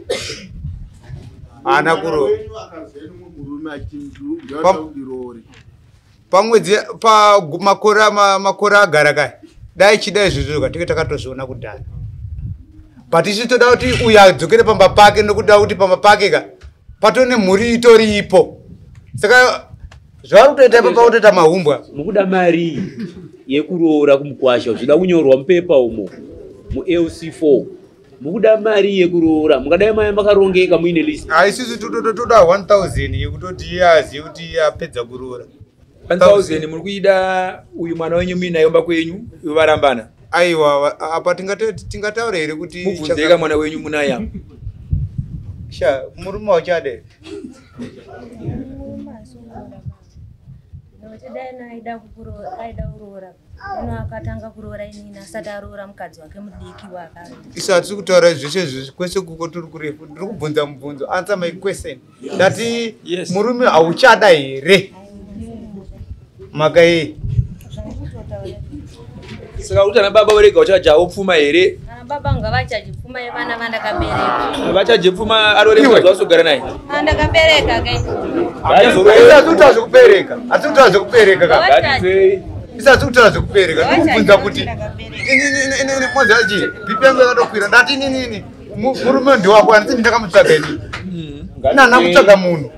pamwedzi pamakore agara kai dai chida izvozvo tike takatozviona kudhaya but isi toda kuti uyu adzokere pamba pake nokuda kuti pamba pake ka patone mhuri itoripo saka zvavari kutoita ipa pakutoita mahumbwa mukuda mari yekuroora kumukwasha zvida kunyorwa mupepa umo mu-LC4 mukuda mari yekuroora mungadai maya makarongeka muine list isisi toda 1000 yekutoti iye azive kuti iye apedza kuroora 1000 muri kuida uyu mwana wenyu muinaimba kwenyu varambana aiwa apa tingataura here kuti mubvunzeka mwana wenyu munaya sha murume wachade aida kuroora akatanga kuroora inini asati aroora mukadzi wake mudiki wakaro isi hatisi kutaura zveshe zvizvi kwese kuko turi kurefu ndiri kubvunza mubvunzo answer my question ndati murume hauchada here maka iyi saka kuti ana baba verega uchajawo pfuma here ana baba nga vachajipfuma yevana vandakabereka vachajipfuma arore mukadzi wasogara naye andakabereka ke isatutaura zvekubereka isatutaura zvekubereka ndikubvunza kuti mozaji bipengo yakatokwira ndati inini murume ndiwako anditi ndakamutsvaga inini nana kutsvaga munhu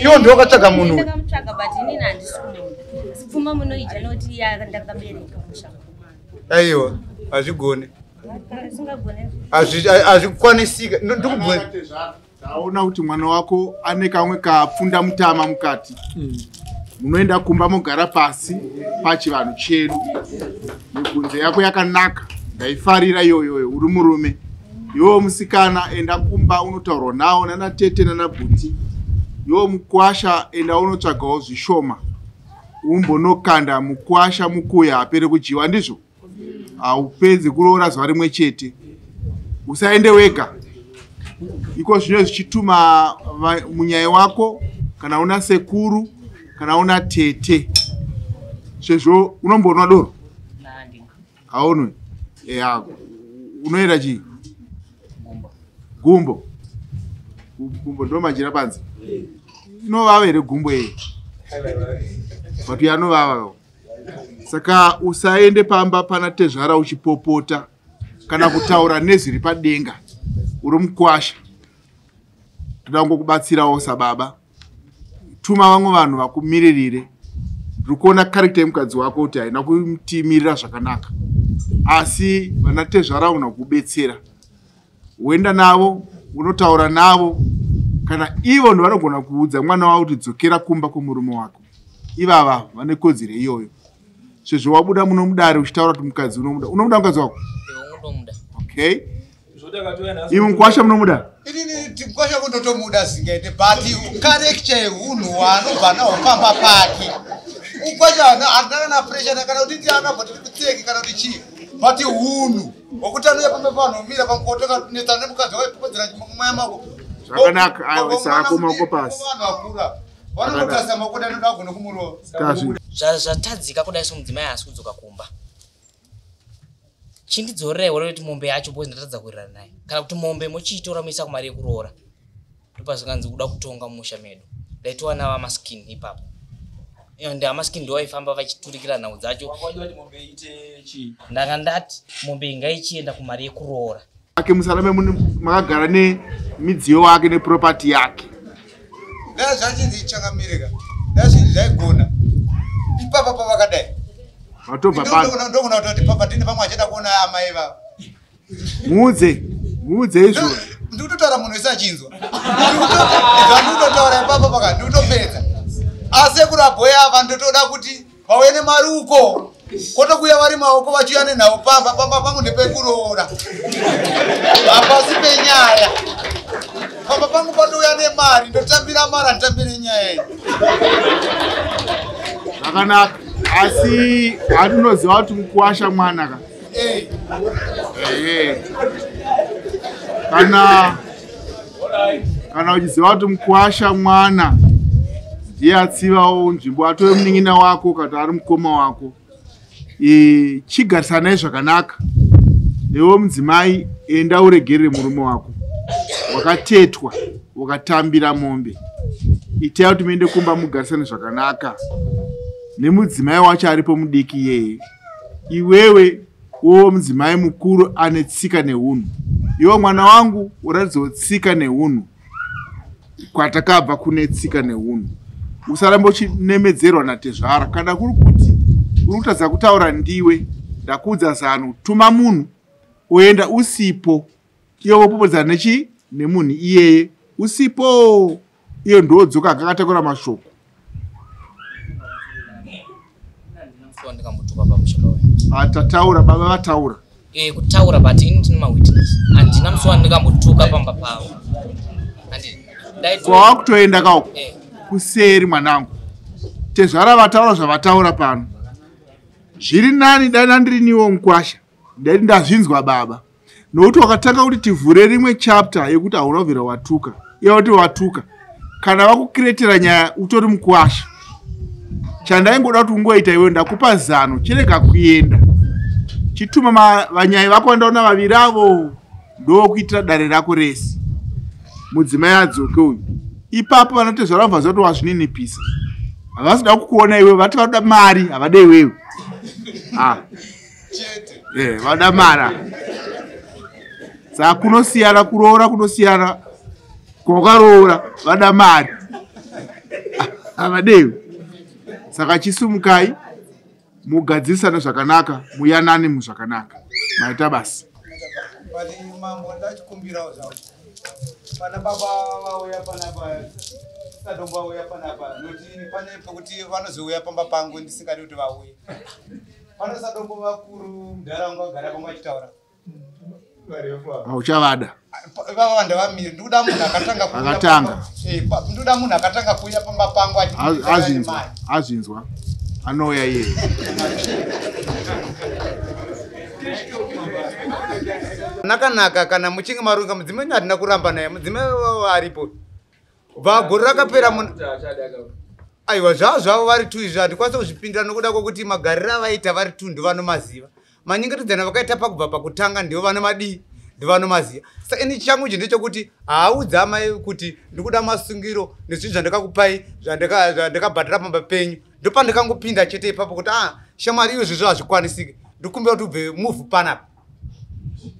iwo ndiwakatsvaga munhu ndakamutsvaga but inini handisi kumunhu pfuma munoita noti ndakabereka mushango aiwa hazvigone singagone hazvikwanisika ndikubvunza taona kuti mwana wako ane kamwe kapfunda mutama mukati munoenda kumba mogara pasi pachivanhu chedu mibvunzo yako yakanaka ndaifarira iyoyoyo uri murume iwo musikana enda kumba unotaurwa nawo nana tete nana bhuti iwo mukwasha enda unotsvagawo zvishoma umbonokanda mukwasha mukuya apere kujiwa ndizvo haupedzi kuroora zuva rimwe chete usaende wega iko zvino zvichituma munyaya wako kana una sekuru kana una tete sezvo unombonwa doro haunwe unoenda chii gumbo ndo majira panze inovava here gumbo iyi but yanovava saka usaende pamba pana tezvara uchipopota kana kutaura nezviri padenga uri mukwasha toda kungokubatsirawo sababa tuma vamwe vanhu vakumiririre ndiri kuona karekta yemukadzi wako kuti haina kutimirira zvakanaka asi vana tezvara una kubetsera uenda navo unotaura navo kana ivo ndivanogona kuudza mwana wavo kuti dzokera kumba kwomurume wako ivava vane kodzero iyoyo sezvo wabuda muno mudare uchitaura kuti mukadzi unomuda mukadzi wako okay ivi mukwasha munomuda inini tikwasha kundotomuda zingaite but karekcha yeunhu waanobva nawo pamba pake ukwasha handakana pressure kana kuti ti akabva tiri kutseki kana kuti chii but unhu wokuti anoya pambe panomira pamukotokanetsa nemukadzi waipopedzera mumaya mako zvakanaka aiwesako mako pasi vanhu vakura vanonotarisa makoda anoda agone kumurova zvatadzika kudai somudzimai asi kudzoka kumba chindidzorerewo kuti mombe yacho bozi ndatadza kurirana naye kana kuti mombe mochiitora moisa kumari yekuroora ndopazvikanzi kuda kutonga mumusha medu daitowana vamaskini ipapo ende amaskini ndo vaifamba vachiturikira nhau dzacho ndanga ndati mombe inga ichienda kumari yekuroora ake musalame makagara nemidziyo wake nepropati yake dai zvachinzi ichakamirika dai zvinhu zvaigona ipapa pavakadai ndogona kutoti papa tine pamwe achida kuona amai vavo muudze izvo ndikutotaura munhu wese achinzwa zvandikutotaura ipapa paka ndikutopedza asi kurabhoya ava ndotoda kuti vauye nemaruko kotokuya vari maoko vachiuya nenhau pamba pangu ndepekuroora hapasi penyaya pamba pangu patouya nemari ndotambira mari handitambire nyaya iyi zvakanaka asi handinoziva kuti mukuwasha mwana ka kana uchiziva kuti mukwasha mwana ndiye atsivawo nzvimbo atove munin'ina wako kana ari mukoma wako, chigarisanai zvakanaka. Newo mudzimai enda uregerere murume wako wakatetwa wakatambira mombe. Itai kuti muende kumba mugarisane zvakanaka nemudzimai wacho aripo mudiki iyeye. Iwewe wowo mudzimai mukuru ane tsika neunhu. Iwo mwana wangu uratidzawo tsika neunhu kwatakabva kune tsika neunhu. Usarambe uchinemedzerwa natezvara. Kana kuri kuti uri kutadza kutaura ndiwe, ndakuudza zano, tuma munhu oenda usipo, iye wopopedzana nemunhu iyeye usipo. Iyo ndodzoka akakatakura mashoko. Atataura baba vataura. Kutaura but ini ndine mawitness. Andina musuwa ndikambotuka pamba pavo. Kwakutoenda kauko kuseri mwanangu. Tezvara vataura zvavataura pano. Zviri nani dai ndandiriniwo mukwasha. Ndai ndazvinzwa baba. Nokuti wakatanga kuti tivhure rimwe chapter yekuti hauna kubvira watuka. Iye kuti watuka. Kana vakukiretera nyaya utori mukwasha. Chandaingoda kuti ungoita iwe ndakupa zano chirega kuenda. Chituma vanyai vako vandaona vaviri avo ndokuitira dare rako resi. Mudzimai adzoke uyu. Ipapo vanotezvara mubva zoti wazvininipisa. Havasida kukuona iwe, vati vanoda mari, havada iwewe. Vada mara. Saka kunosiyana kuroora, kunosiyana kwakaroora, vada mari. Havada iwe. Saka chisumukai mugadzirisane zvakanaka, muyanane muzvakanaka. Maita basi. Mambo ndachikumbirawo zvawo. Pana baba vauya panapa, sadombo vauya panapa, noti pane pekuti vanozouya pamba pangu ndisingadi kuti vauye. Pana sadombo vakuru muntaraunda vagara pamwe vachitaura. Hauchavada. Vavanda vamire, ndikuda munhu akatanga kuuya. Akatanga. Ndikuda munhu akatanga kuuya pamba pangu azvinzwa. Anouya iye. Nakanaka kana muchinge marunga mudzimai handina kuramba naye, mudzimai aripo. Vagore rakapera munhu. Aiwa zvavo vari tu izvi handikwanisa kuzvipindira nokuda kwokuti magariro avaita vari tu ndovanomaziva. Manyengetidzana vakaita pakubva pakutanga ndivo vanomadii, ndovanomaziva. Saka ini changu ichi ndechekuti haaudza amai kuti ndikuda masungiro nezvinhu zvandakakupai zvandakabhatira pamba penyu. Ndopandikangopinda chete ipapo kuti shamwari iwe zvizvo hazvikwanisike. Ndikumbira kuti ubve muvhu panapa.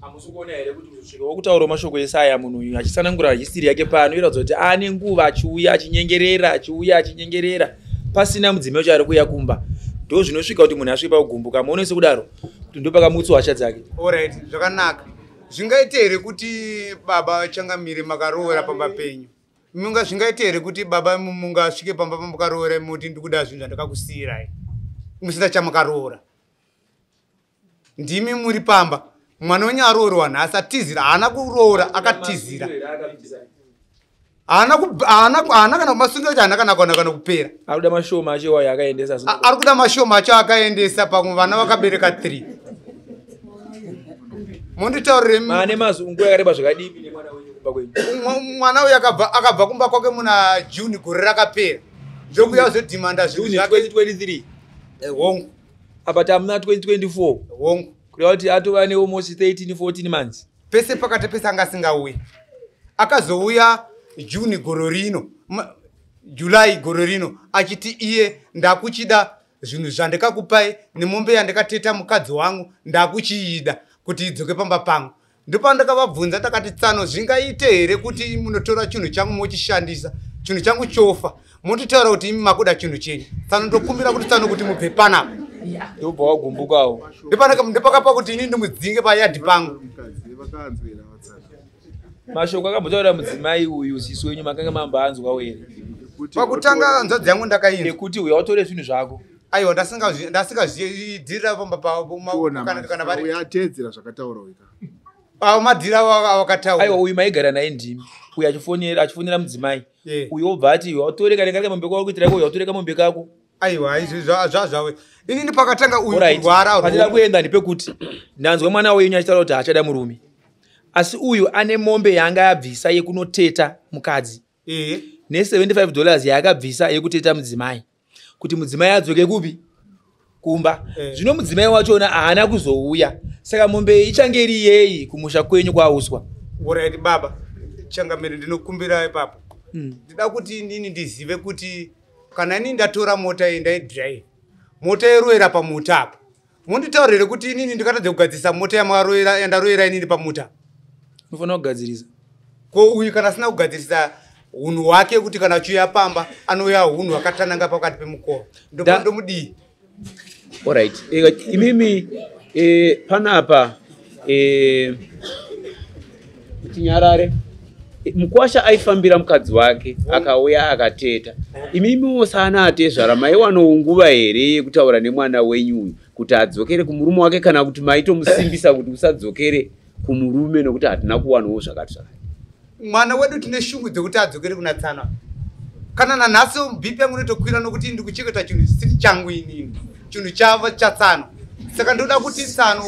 Hamusikuona here kuti kusvika wokutaura mashoko esaya munhu uyu achisanangura histori yake pano iratidza kuti ane nguva achiuya achinyengerera pasina mudzimai wacho ari kuuya kumba. Ndo zvinosvika kuti munhu asvike pakugumbuka maone sekudaro kuti ndo pakamutsa hasha dzake. Alright, zvakanaka. Zvingaite here kuti baba changamire makaroora pamba penyu? Zvingaite here kuti baba mungasvike pamba pamakaroora muti ndikuda zvinhu zvandakakusiyirai musina chamakaroora? Ndimi muri pamba. Mwana wenyu aroorwa nhasi atizira, haana kuroora akatizira. Haana kana kumasungiro kuti haana kana kupera. Arikuda mashoma acho wayo akaendesa. Arikuda mashoma acho akaendesa pamwe vana vakabereka 3. Munditaurire mane mazungu yakareba zvakadii nemwana wenyu kumba kwenyu? Mwana uyu akabva kumba kwake muna June gore rakapera. Zvokuya zvodhimanda zvinhu zvake 2023. Hongu. Apa tamuna 2024. Hongu. Kureva kuti atova nealmost 13-14 months. Pese pakati pese anga asingauyi. Akazouya June gore rino, July gore rino, achiti iye ndakuchida zvinhu zvandikakupai nemombe yandikateta mukadzi wangu ndakuchiida kuti idzoke pamba pangu. Ndipo ndakavabvunza takati tsano zvingaite here kuti munotora chinhu changu mochishandisa, chinhu changu chofa, motitaura kuti imi makuda chinhu chenyu. Tsano ndokumbira kuti tsano kuti mubve panapa. Ndobva wagumbukawo. Ndipakapa kuti ini ndimudzinge payadhi pangu. Mashoko akambotaura mudzimai uyu ziso wenyu makanga mambaanzwawo here? Pakutanga nzodzi yangu ndakainzwa. Nekuti uyu watore zvinhu zvako. Aiwa ndasingazvidzirira pamba pavo kana vari uyatedzera zvakataura uyu. Madhira wakataura. Aiwa uyu maigara naye ndimi. Uyu achifonera mudzimai. Uyu obva ati watoreka nekake mombe kwako kuitira uyu watoreka mombe kako. aiwa izvi zvazvawe inini pakatanga uyu Alright. kurwara Pandida kuenda ndipekuti ndanzwa mwana wenyu achitaura kuti achada murume. Asi uyu ane mombe yanga yabvisa yekunoteta mukadzi. $75 yaakabvisa yekuteta mudzimai. Kuti mudzimai adzoke kupi? Kumba. Zvino mudzimai wachona haana kuzouya. Saka mombe ichange iri yeyi kumusha kwenyu kwauswa. Alright baba. Changamire ndinokumbira ipapo. Ndida kuti inini ndizive kuti kana inini ndatora mota iyi ndaidrive. Mota yeroera pamuta apa. Munditaurire kuti inini ndikatadza kugadzirisa mota yandaroera inini pamuta. Unofanira kugadzirisa. Ko uyu kana asina kugadzirisa hunhu hwake kuti kana achiuya pamba anouya hunhu hwakatananga pakati pemukova. Ndomudii. Alright. Imimi panapa tinyarare Mukwasha aifambira mukadzi wake akauya akateta. Imimi sana atezvara mai wanounguva here yekutaura nemwana wenyu kuti adzokere kumurume wake kana kuti maitomusimbisa kuti usadzokere kumurume nokuti hatina kuwanawo zvakati zvakati. Mwana wedu tine shungu dzekuti adzokere kuna Tsana. Kana nanhasi bhipi yangu inotokwira nokuti ndikuchengeta chinhu chisiri changu inini. Chinhu chavo chaTsana. Saka ndoda kuti Tsana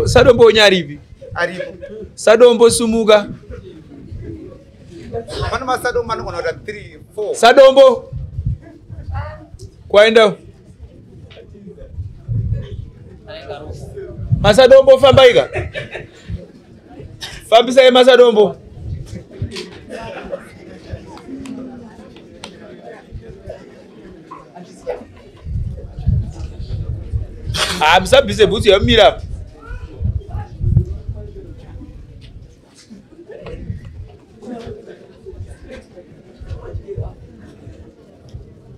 Sadombo unyaripi? Aripo. Sadombo sumuka. Mana masadombo manogona kuita 3 4. Sadombo. Kwaenda. Masadombo fambaika. Fambisa masadombo. Musabvise bhutsu yamira.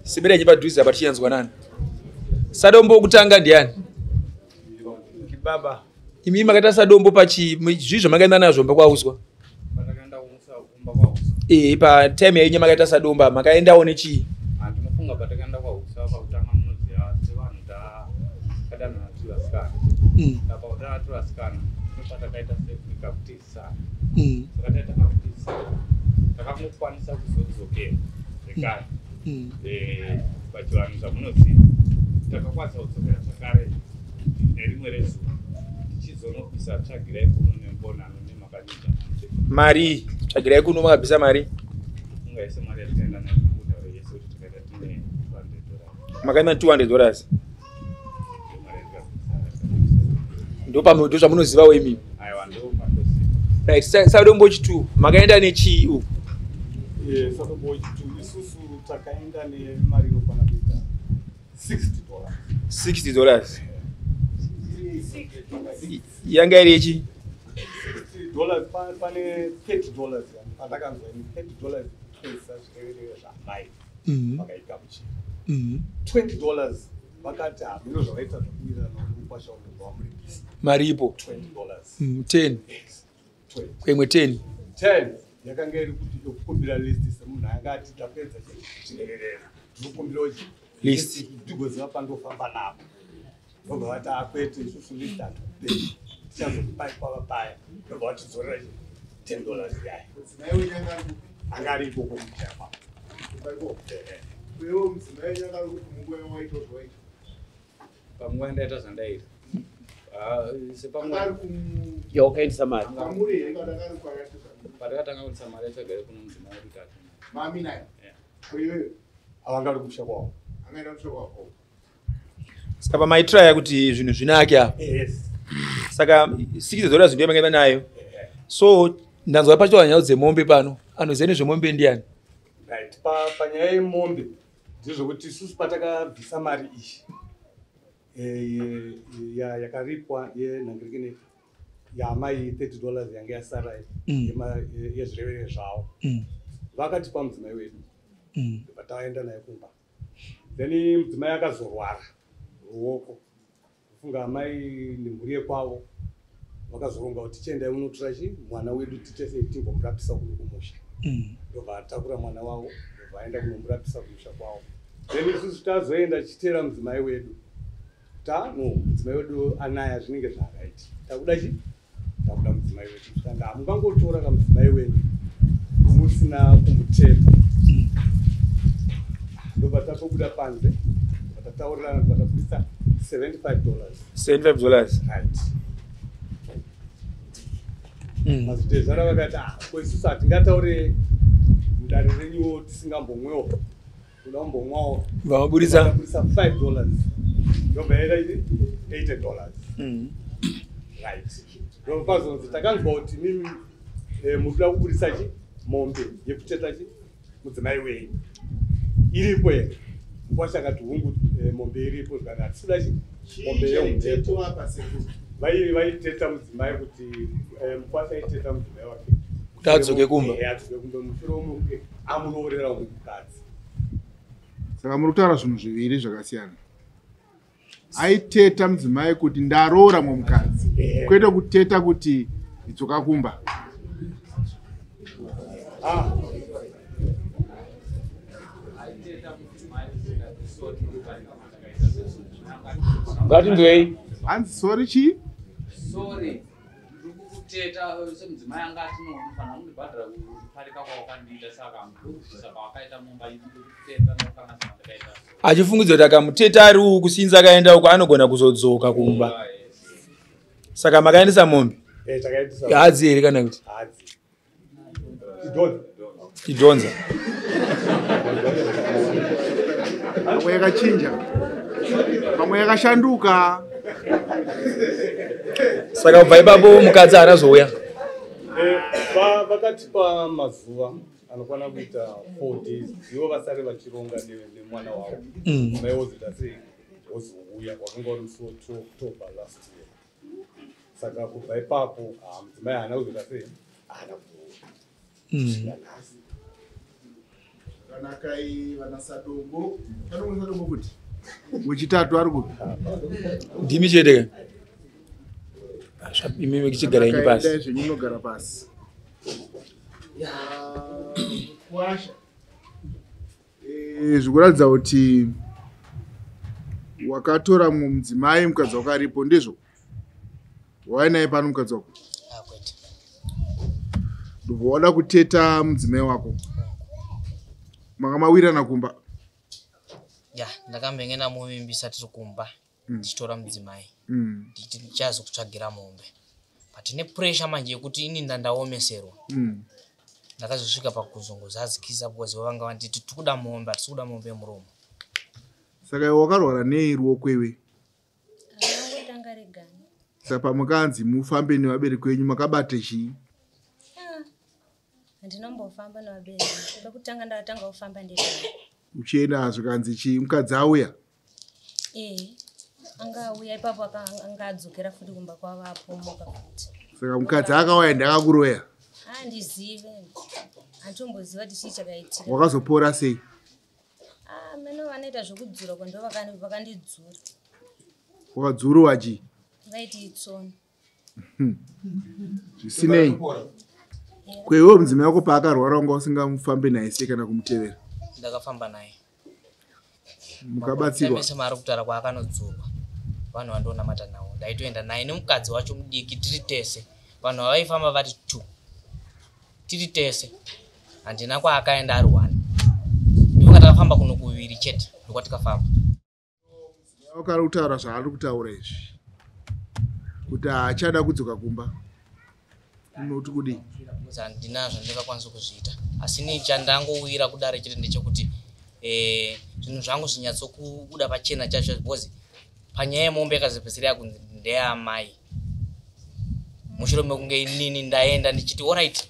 Sibira nyipadhuze apa tiyanzwa nani. Sadombo kutanga ndiani? Baba. Imi makaita sadombo pachi zvizvo makaenda nazvo mba kwauswa. Patakaenda kumba kwauswa. Pa time yenyu makaita sadomba makaendawo nechi. Ndinofunga patakaenda kwauswa pakutanga munoziva sevanhu takadana naturasikana. Apa kudana naturasikana patakaita sefika kuti sana. Saka taita kuti takamukwanisa kuzodzokera zvekare. Pachivanhu zvamunoziva takakwanisa kudzokera zvakare nerimwe rezuva tichizonobvisa tsvagirai kuno nembonano nemakanyita mari tsvagirai kuno makabvisa mari ungaise mari yatikaenda nayo kutaura yese kuti tikaita tine $200 makaenda $200 ndo zvamunozivawo imi aiwa ndo patoziva right sadombo chitu makaenda nechii uku sadombo chitu isusu takaenda nemari inokwana kuita $60 yanga iri yechi $60 pane $30 patakanzwa $30 pesa zvireverere zvamai vakaika muchini $20 vakati hamino zvavaita zvakuira nomukwasha unobva wamurikisa mari ipo $20 10 kwemwe 10 yakanga iri kuti yokukumbira list semunhu anga ati tapedza chireverera tinokumbirawo list tigoziva pandofamba napo vobva vati akwete isusu list hatupei tichazokupai kwava paya vobva vatidzorera $10 yayo anga ari ikoko muchama panguva ndaita zvandaita yaukaendesa mari patakatanga kuisa mari yachagare kuno mudzimai wekutatu avangari kumusha kwavo saka pamaitraya kuti zvinhu zvinake apa saka $60 ndiyo makaenda nayo so ndanzwa pachitaura nyaya dzemombe pano anoziva nezvemombe ndiani panyaya yemombe ndezvokuti isusu patakabvisa mari iyi yakaripwa yenhangirikini yamai $30 yanga yasara yezvireverere zvavo vakatipa mudzimai wedu patavaenda naye kumba then mudzimai akazorwara ruoko kufunga amai nemhuri yekwavo vakazoronga kuti tichiendai munotora mwana wedu titese timbomurapisa kuno kumusha ndobva atakura mwana wavo ndobva aenda kunomurapisa kumusha kwavo then isusu tazoenda tichiteera mudzimai wedu mudzimai wedu anaya zvinenge zvakaiti takuda mudzimai wedu tanga hamungangotora kamudzimai wenyu musina kumuteta ndobva tatobuda panze tataurira vatapisa $75. $75. Right. Mazitezvara vakati kwesusu hatingataure mudare renyuwo tisingambomwewo unambomwawo vamaburisa $5 ndobva yaita $80. Right. Ndopazonzi takanzwa kuti mimi mukuda kuburisa chi mombe yekuteta chi mudzimai wenyu iripo here Mukwasha akati hungu mombe iripo kana atisuda chi mombe yeumhepo vaiteta mudzimai kuti Mukwasha aiteta mudzimai wake kuti adzoke kumba adzoke kumba mushure womuke amuroorera umwe mukadzi. Saka muri kutaura zvinhu zviviri zvakasiyana. Aiteta mudzimai kuti ndaroora mumukadzi kwete kuteta kuti idzoka kumba. Ngatindwei hanzi sorry chi sorry kuteta semudzimai anga atinofanira kundibhadhara kuparika kwawakandiita saka wakaita mumba kuteta nokana zvandakaita achifungidza kuti akamuteta ari uku sinzi akaenda uko anogona kuzodzoka kumba. Saka makaendesa mombe hadzi here kana kuti idhonza pamwe yakachinja pamwe yakashanduka. Saka kubva ipapo mukadzi harazouya. Vakatipa mazuva anokwana kuita 4 days ivo vasare vachironga nemwana wavo mai wozita sei wozouya wakanga uri musi wa2 October last year. Saka kubva ipapo mudzimai haana kuzita sei haana kuuya. Vanakai vanasadombo vanomwisa dombo kuti wechitatu ari kupi ndimi chete imimi kichigara inyi pasi zvenyinogara pasi kwasha zvikuratidza kuti wakatora mumwe mudzimai mukadzi wako aripo ndizvo wainaye pano mukadzi wako ndobva wada kuteta mudzimai wako makamawirana kumba. Ya ndakambengena muvimbisa tiri kumba tichitora mudzimai nditi ndichazokutsvagira mombe but nepressure manje yekuti ini ndandaomeserwa ndakazosvika pakuzongozadzikisa because vanga vanditi tikuda mombe hatikuda mombe yemuromo. Saka iwe wakarwara nei ruoko iwe? Tanga regani. Saka pamukanzi mufambe nevabereki venyu makabate chii? Handinombofamba nevabereki ndokutanga ndatanga kufamba ndega. Uchienda hazvo kanzi chii mukadzi auya? Anga auya ipapo anga adzokera futi kumba kwavapomoka futi. Saka mukadzi akauya ndakakuroya? Handizive handitomboziva kuti chii chakaitika. Wakazopora sei? Meno vanoita zvokudzura kwa ndo vakandidzura. Wakadzurwa chii? Vaiti itsoni. Zvisinei. Kwewe mudzimai wako paakarwara wanga usingamufambe naye sei kana kumutevera? Ndakafamba naye. Mukabatsirwa? Mese mari kutara kwaakanodzurwa. Vanhu vandonamata nawo. Ndaitoenda naye nemukadzi wacho mudiki tiri tese. Vanhu vaifamba vati 2. Tiri tese. Handina kwaakaenda ari 1. Ndiko takafamba kuno kuviri chete. Ndiko tikafamba. Wakari kutaura zvaari kutaura izvi. Kuti haachada kudzoka kumba. Unoti kudii? Ndinazvo ndingakwanisa kuzviita. Asi ni chandangowira kudare chete ndechekuti zvinhu zvangu zvinyatsokubuda pachena chacho because panyaya yemombe yakazopedzisira yakunzi ndeamai. Mushure mekunge inini ndaenda ndichiti alright.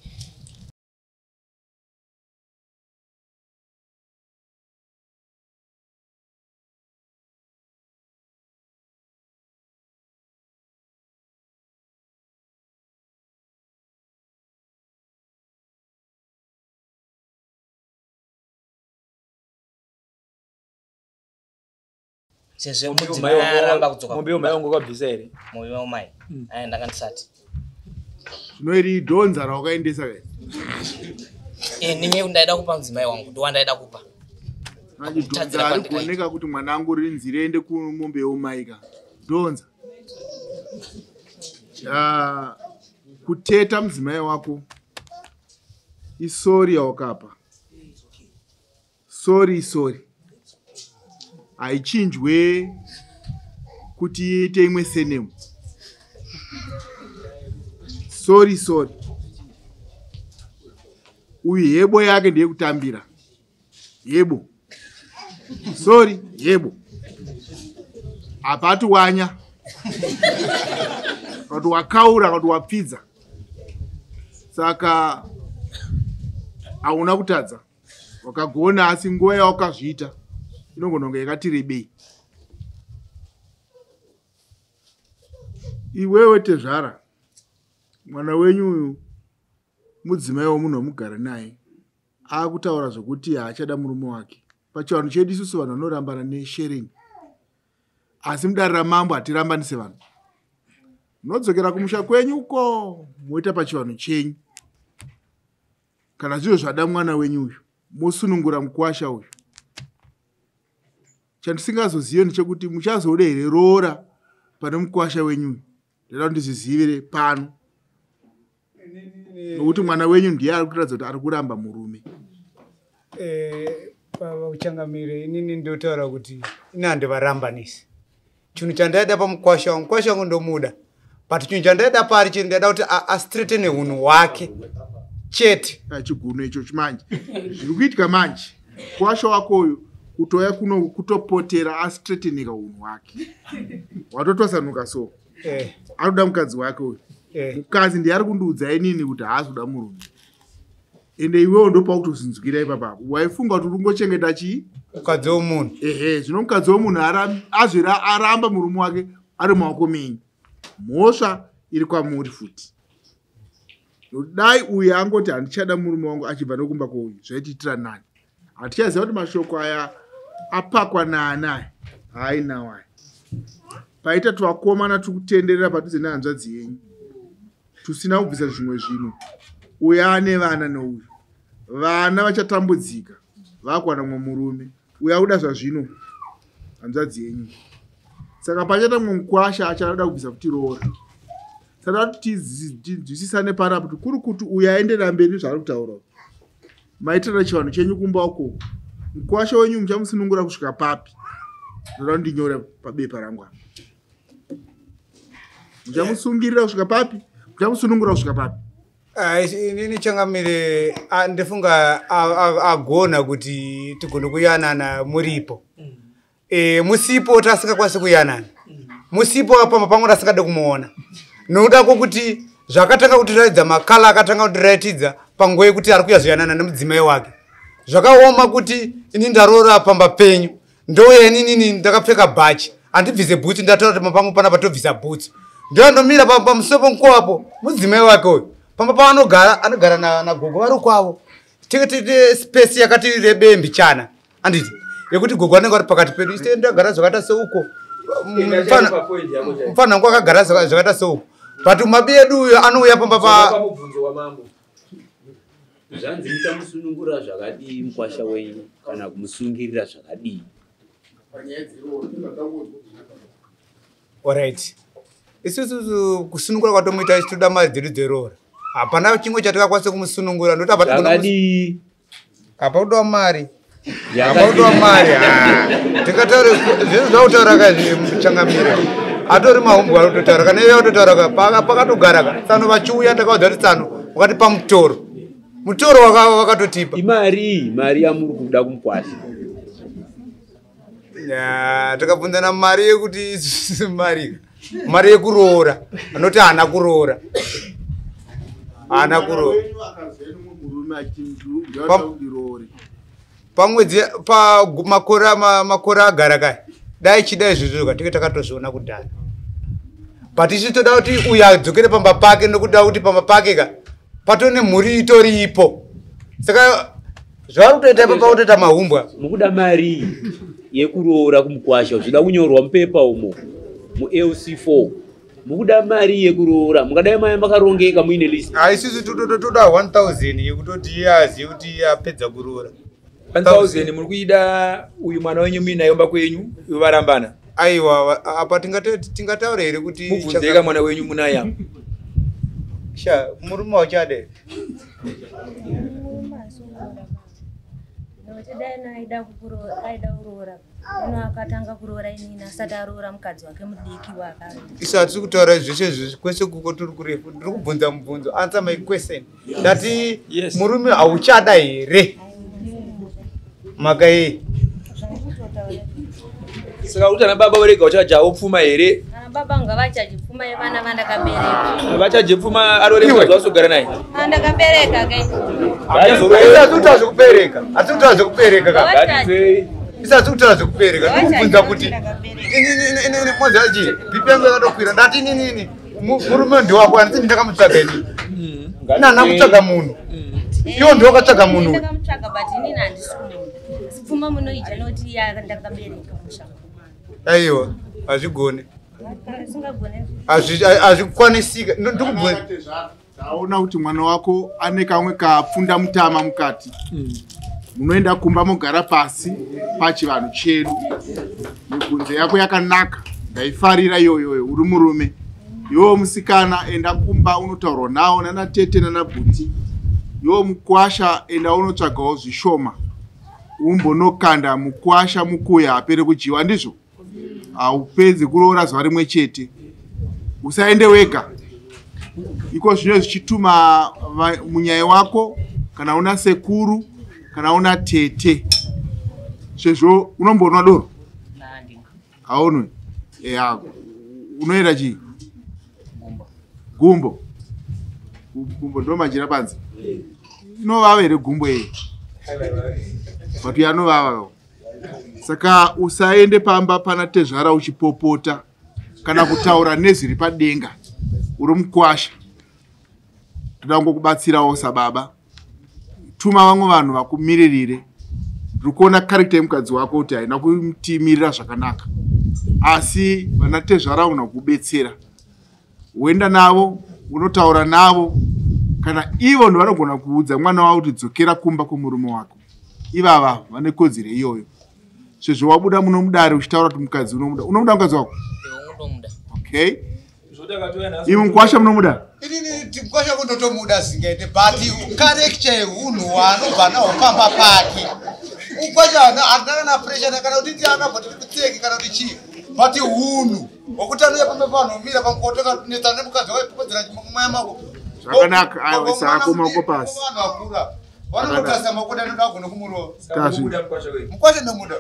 Mombe umai wangu kwabvisa here? Mombe umai. Ndakandisati. Zvinoiri idhonza rawakaendesa kai? Nime ndaida kupa mudzimai wangu ndowandaida kupa. Idhonza ari kuoneka kuti mwanangu rinzi riende kumombe yeumai ka. Dhonza. Kuteta mudzimai wako isori yawakapa. Sorry. haichinjwe kuti iite imwe senemu. Sorry. Uyu yebo yake ndeyekutambira. Yebo. Sorry, yebo. Apati wanya. Kuti wakaura, kuti wapfidza. Saka hauna kutadza. Wakagona asi nguva yawakazviita inongononga yakati rebei. Iwewe Tezvara, mwana wenyu uyu mudzimai womunhu wamugara naye akutaura zvokuti haachada murume wake. Pachivanhu chedu isusu vanhu vanorambana nesharing, asi mudare ramambo hatirambani sevanhu. Munodzokera kumusha kwenyu uko moita pachivanhu chenyu. Kana zviro zvada mwana wenyu uyu mosunungura mukwasha uyu. Chandisingazozivi ndechekuti muchazoda here roora pane mukwasha wenyu uyu. Ndinoda ndizvizivire pano. Nokuti mwana wenyu ndiye ari kuratidza kuti ari kuramba murume. Uchangamire inini ndotaura kuti ina handivarambanisi. Chinhu chandaida pamukwasha wangu ndomuda. But chinhu chandaida pari chiri ndaida kuti astraighten hunhu hwake chete. Chiguno icho chimanje. Zviri kuitika manje. Kwasha wako uyu kutoya kuno kutopotera astraightenika hunhu hwake. Watotwasanuka so. Anoda mukadzi wake uyu. Mukadzi ndiye ari kundiudza inini kuti haazoda murume. Ende iwewo ndopakutozinzukira ipapo. Waifunga kuti uringochengeta chii? Mukadzi womunhu. Zvino mukadzi womunhu azvira aramba murume wake ari mumaoko menyu. Mhosva iri kwamuri futi. Dai uyu angoti handichada murume wangu achibva nokumba kwouyu, zvaitiitira nani? Hatichaziva kuti mashoko aya apakwa naanaya. Hai nawaya. Paita twakomana tukutenderera padhuze nehanzvadzi yenyu. Tusina kubvisa zvimwe zvinhu. Uyu ane vana nouyu. Vana vachatambudzika. Vakuwana mumwe murume. Uyu akuda zvazvino hanzvadzi yenyu. Saka pachata mumwe mukwasha achada kubvisa kuti roora. Saka tinzwisisane panapo kuti kuri kuti uyu aenderera mberi zvaari kutaura. Maitirana chivanhu chenyu kumba uko. Mukwasha wenyu muchamusunungura kusvika papi? Ndoda kundinyora pabepa rangu. Muchamusungirira kusvika papi? Muchamusunungura kusvika papi? Inini Changamire ndifunga agona kuti tigone kuyanana muripo. Musipo tasingakwanisi kuyanana. Musipo apa pamwe tasingade kumuona. Nokuda kwokuti zvakatanga kutiratidza makala akatanga kutiratidza panguva yekuti ari kuyazoyanana nemudzimai wake. Zvakaoma kuti ini ndaroora pamba penyu. Ndouya inini ndakapfeka bhachi. Handibvise bhutsi ndataura kuti pamwe panapa tobvisa bhutsi. Ndomira pamusoro pomukwapo mudzimai wake uyu. Pamba pavanogara anogara nagogo vari kwavo. Tikati space yakati rebei mbichana. Handiti yekuti gogo anenge ari pakati pedu. Iste ndagara zvakaita seuko. Mfana wangu akagara zvakaita seuko. But mabi edu uyu anouya pamba pa zvanzi muchamusunungura zvakadii mukwasha wenyu kana kumusungirira zvakadii? Alright. Isusu kusunungura kwatomuita ichitoda mari dzedu dzerora. Hapana chimwe chatakakwanisa kumusunungura ndoti apa zvakadii? Apa kudiwa mari. Apa kudiwa mari. Tikataura zvinhu zvautaura kazvichangamira. Atori mahumbu ari kutotaura kana iye kutotaura pakatogara tsano vachiuya takaudza kuti tsano wakati pamutoro. Mutoro wakatotipa. Mari yamuri kuda kumukwasha. Takabvunzana mari yekuti mari yekuroora. Anoti hana kuroora. Hana kuroora. Pamwedzi pamakore agara kai. Dai chida izvozvo tike takatozviona kudhara. But isu toda kuti uyu adzokere pamba pake nokuda kuti pamba pake ka patone mhuri itoripo. Saka zvari kutoita pamba kutoita mahumbwa. Mukuda mari yekuroora kumukwasha zvida kunyorwa mupepa umo mu-LC4. Mukuda mari yekuroora mukadai maya makarongeka muine list. Isusu toda 1000 yekutoti iye azive kuti iye apedza kuroora. 1000 muri kuida uyu mwana wenyu muina yomba kwenyu varambana. Aiwa apa tingataura here kuti mubvunzeka mwana wenyu munaya. Murume wachade. Ndokuti dai aida kuroora uno akatanga kuroora inini asati aroora mukadzi wake mudiki wakarora. Isati kutaura zveshe izvozvi kwese kuko turi kurefu ndiri kubvunza mubvunzo answer my question ndati murume hauchada here maka yei saka kuti ana baba vorega uchajawo pfuma here? Ana baba nga vachajipfuma yevana vandakabereka. Vachajipfuma arore mukadzi wasogara naye? Andakabereka ke. isati kutaura zvekubereka hatisi kutaura zvekubereka ka isati kutaura zvekubereka ndiri kubvunza kuti inini mozaji bhipi yangu yakatokwira ndati inini murume ndiwako handisi ndakamutsvaga inini nana kutsvaga munhu iwo ndiwo akatsvaga munhu ndakamutsvaga but inini handisi kumunhu pfuma munoita noti ndakabereka mushango. aiwa hazvigone Singagone. hazvikwanisika ndikubvunza taona kuti mwana wako ane kamwe kapfunda mutama mukati munoenda kumba mogara pasi pachivanhu chedu mibvunzo yako yakanaka ndaifarira iyoyo uri murume iwo musikana enda kumba unotaurwa nawo nana tete nana bhuti iwo mukwasha enda unotsvagawo zvishoma umbonokanda mukwasha mukuya apere kujiwa ndizvo haupedzi kuroora zuva rimwe chete usaende wega iko zvino zvichituma munyaya wako kana una sekuru kana una tete sezvo unombonwa doro haunwe unoenda chii gumbo ndo majira panze inovava here gumbo iyi but yanovava saka usaende pamba pana tezvara uchipopota kana kutaura nezviri padenga uri mukwasha toda kungokubatsirawo sababa tuma vamwe vanhu vakumiririre ndiri kuona karekta yemukadzi wako kuti haina kutimirira zvakanaka asi vana tezvara una kubetsera uenda navo unotaura navo kana ivo vanogona kuudza mwana wavo kuti dzokera kumba kwomurume wako ivava vane kodzero iyoyo sezvo wabuda muno mudare uchitaura kuti mukadzi unomuda mukadzi wako okay iwe mukwasha munomuda inini tikwasha kundotomuda zingaite but karekcha yeunhu waanobva nawo pamba pake ukwasha handakana pressure kana kuti ti akabva tiri kutseki kana kuti chii but unhu wokuti anouya pambe panomira pamukotoka kunetsa nemukadzi waitopodzera mumaya mako zvakanaka aiwa sako mako pasi vanhu vakura vanonotasa makoda anoda agone kumurova mukwasha ndomuda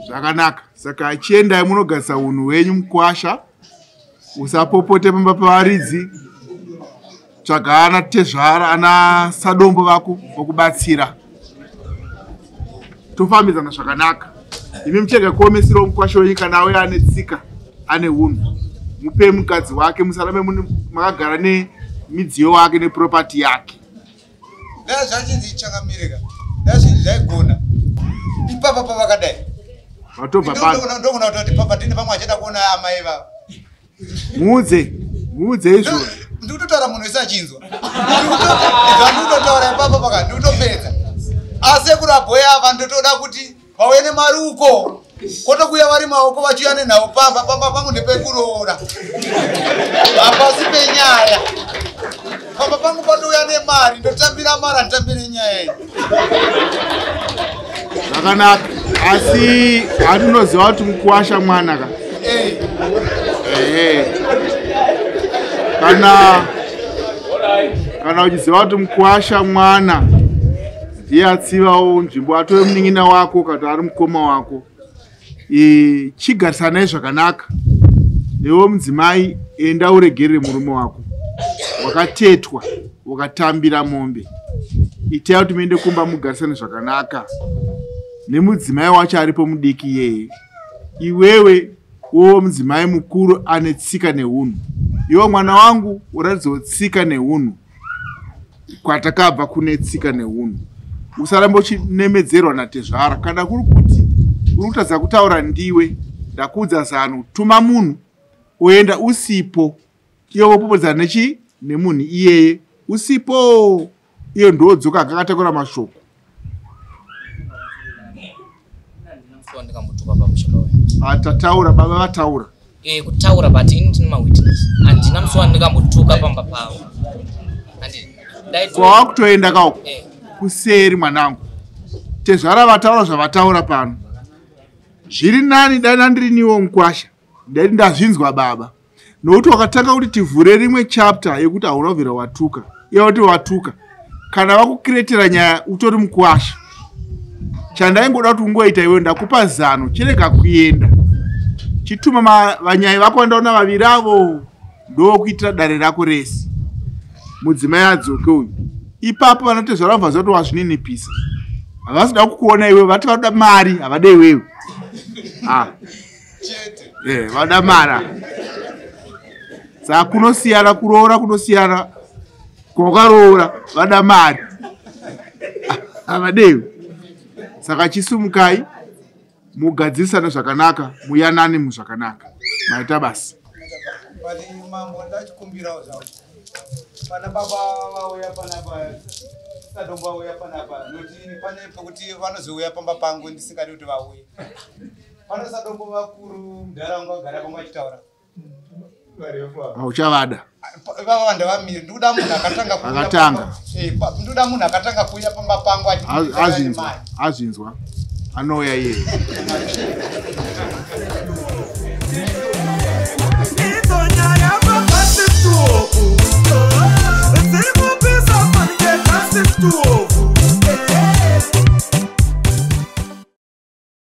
zvakanaka saka achiendai munogadzisa unhu hwenyu mukwasha usapopote pamba pavaridzi tsvaga ana tezvara ana sadombo vako vokubatsira tofambidzana zvakanaka imi muchega kuomesirawo mukwasha wenyu kana auya ane tsika ane unhu mupe mukadzi wake musarambe makagara nemidziyo wake nepropati yake dai zvachinzi ichakamirika dai zvinhu zvaigona ipapa pavakadai vatobva ndogona kutoti papa tine pamwe achida kuona amai vava muudze izvozvo ndikutotaura munhu wese achinzwa zvandikutotaura ipapa paka ndikutopedza asi kurabhoya ava ndotoda kuti vauye nemaruko kotokuya vari maoko vachiuya nenhau pamba pangu ndepekuroora hapasi penyaya pamba pangu patouya nemari ndotambira mari handitambire nyaya iyi zvakanaka asi handinoziva kuti mukuwasha mwana ka kana uchiziva kuti mukuwasha mwana ndiye atsivawo nzvimbo atove munin'ina wako kana ari mukoma wako chigarisanai zvakanaka newo mudzimai enda uregerere murume wako wakatetwa wakatambira mombe itai kuti muende kumba mugarisane zvakanaka nemudzimai wacho aripo mudiki iyeye iwewe wowo mudzimai mukuru ane tsika neunhu iwo mwana wangu uratidzawo tsika neunhu kwatakabva kune tsika neunhu usaramba uchinemedzerwa natezvara kana kuri kuti uri kutadza kutaura ndiwe ndakuudza zano tuma munhu oenda usipo iye wopopedzana nechi nemunhu iyeye usipo iyo ndodzoka akakatakura mashoko atataura baba vataura kutaura but ini ndine mawitness handina musi wandikambotuka pamba pavo kwawakutoenda kako kuseri mwanangu tezvara vataura zvavataura pano zviri nani dai ndandiriniwo mukwasha ndaiti ndazvinzwa baba nokuti wakatanga kuti tivhure rimwe chapter yekuti hauna kubvira watuka yekuti watuka kana vakukiretera nyaya utori mukwasha chandaingoda kuti ungoita iwe ndakupa zano chirega kuenda chituma vanyai vako vandaona vaviri avo ndokuitira dare rako resi mudzimai adzoke uyu ipapo vanotezvara vabva zoti wazvininipisa havasida kukuona iwe vati vanoda mari havada iwewe vada mara saka kunosiyana kuroora kunosiyana kwakaroora vada mari havada iwe saka chisumukai mugadzirisane zvakanaka muyanane muzvakanaka maita basi mambo ndachikumbirawo zvavo pana baba vauya panapa sadombo vauya panapa nokuti pane pekuti vanozouya pamba pangu ndisingadi kuti vauye pana sadombo vakuru mundaraunda vagara pamwe vachitaura hauchavada vavanda vamire ndikuda munhu ndikuda munhu akatanga kuuya pamba pangu azvinzwa anouya iye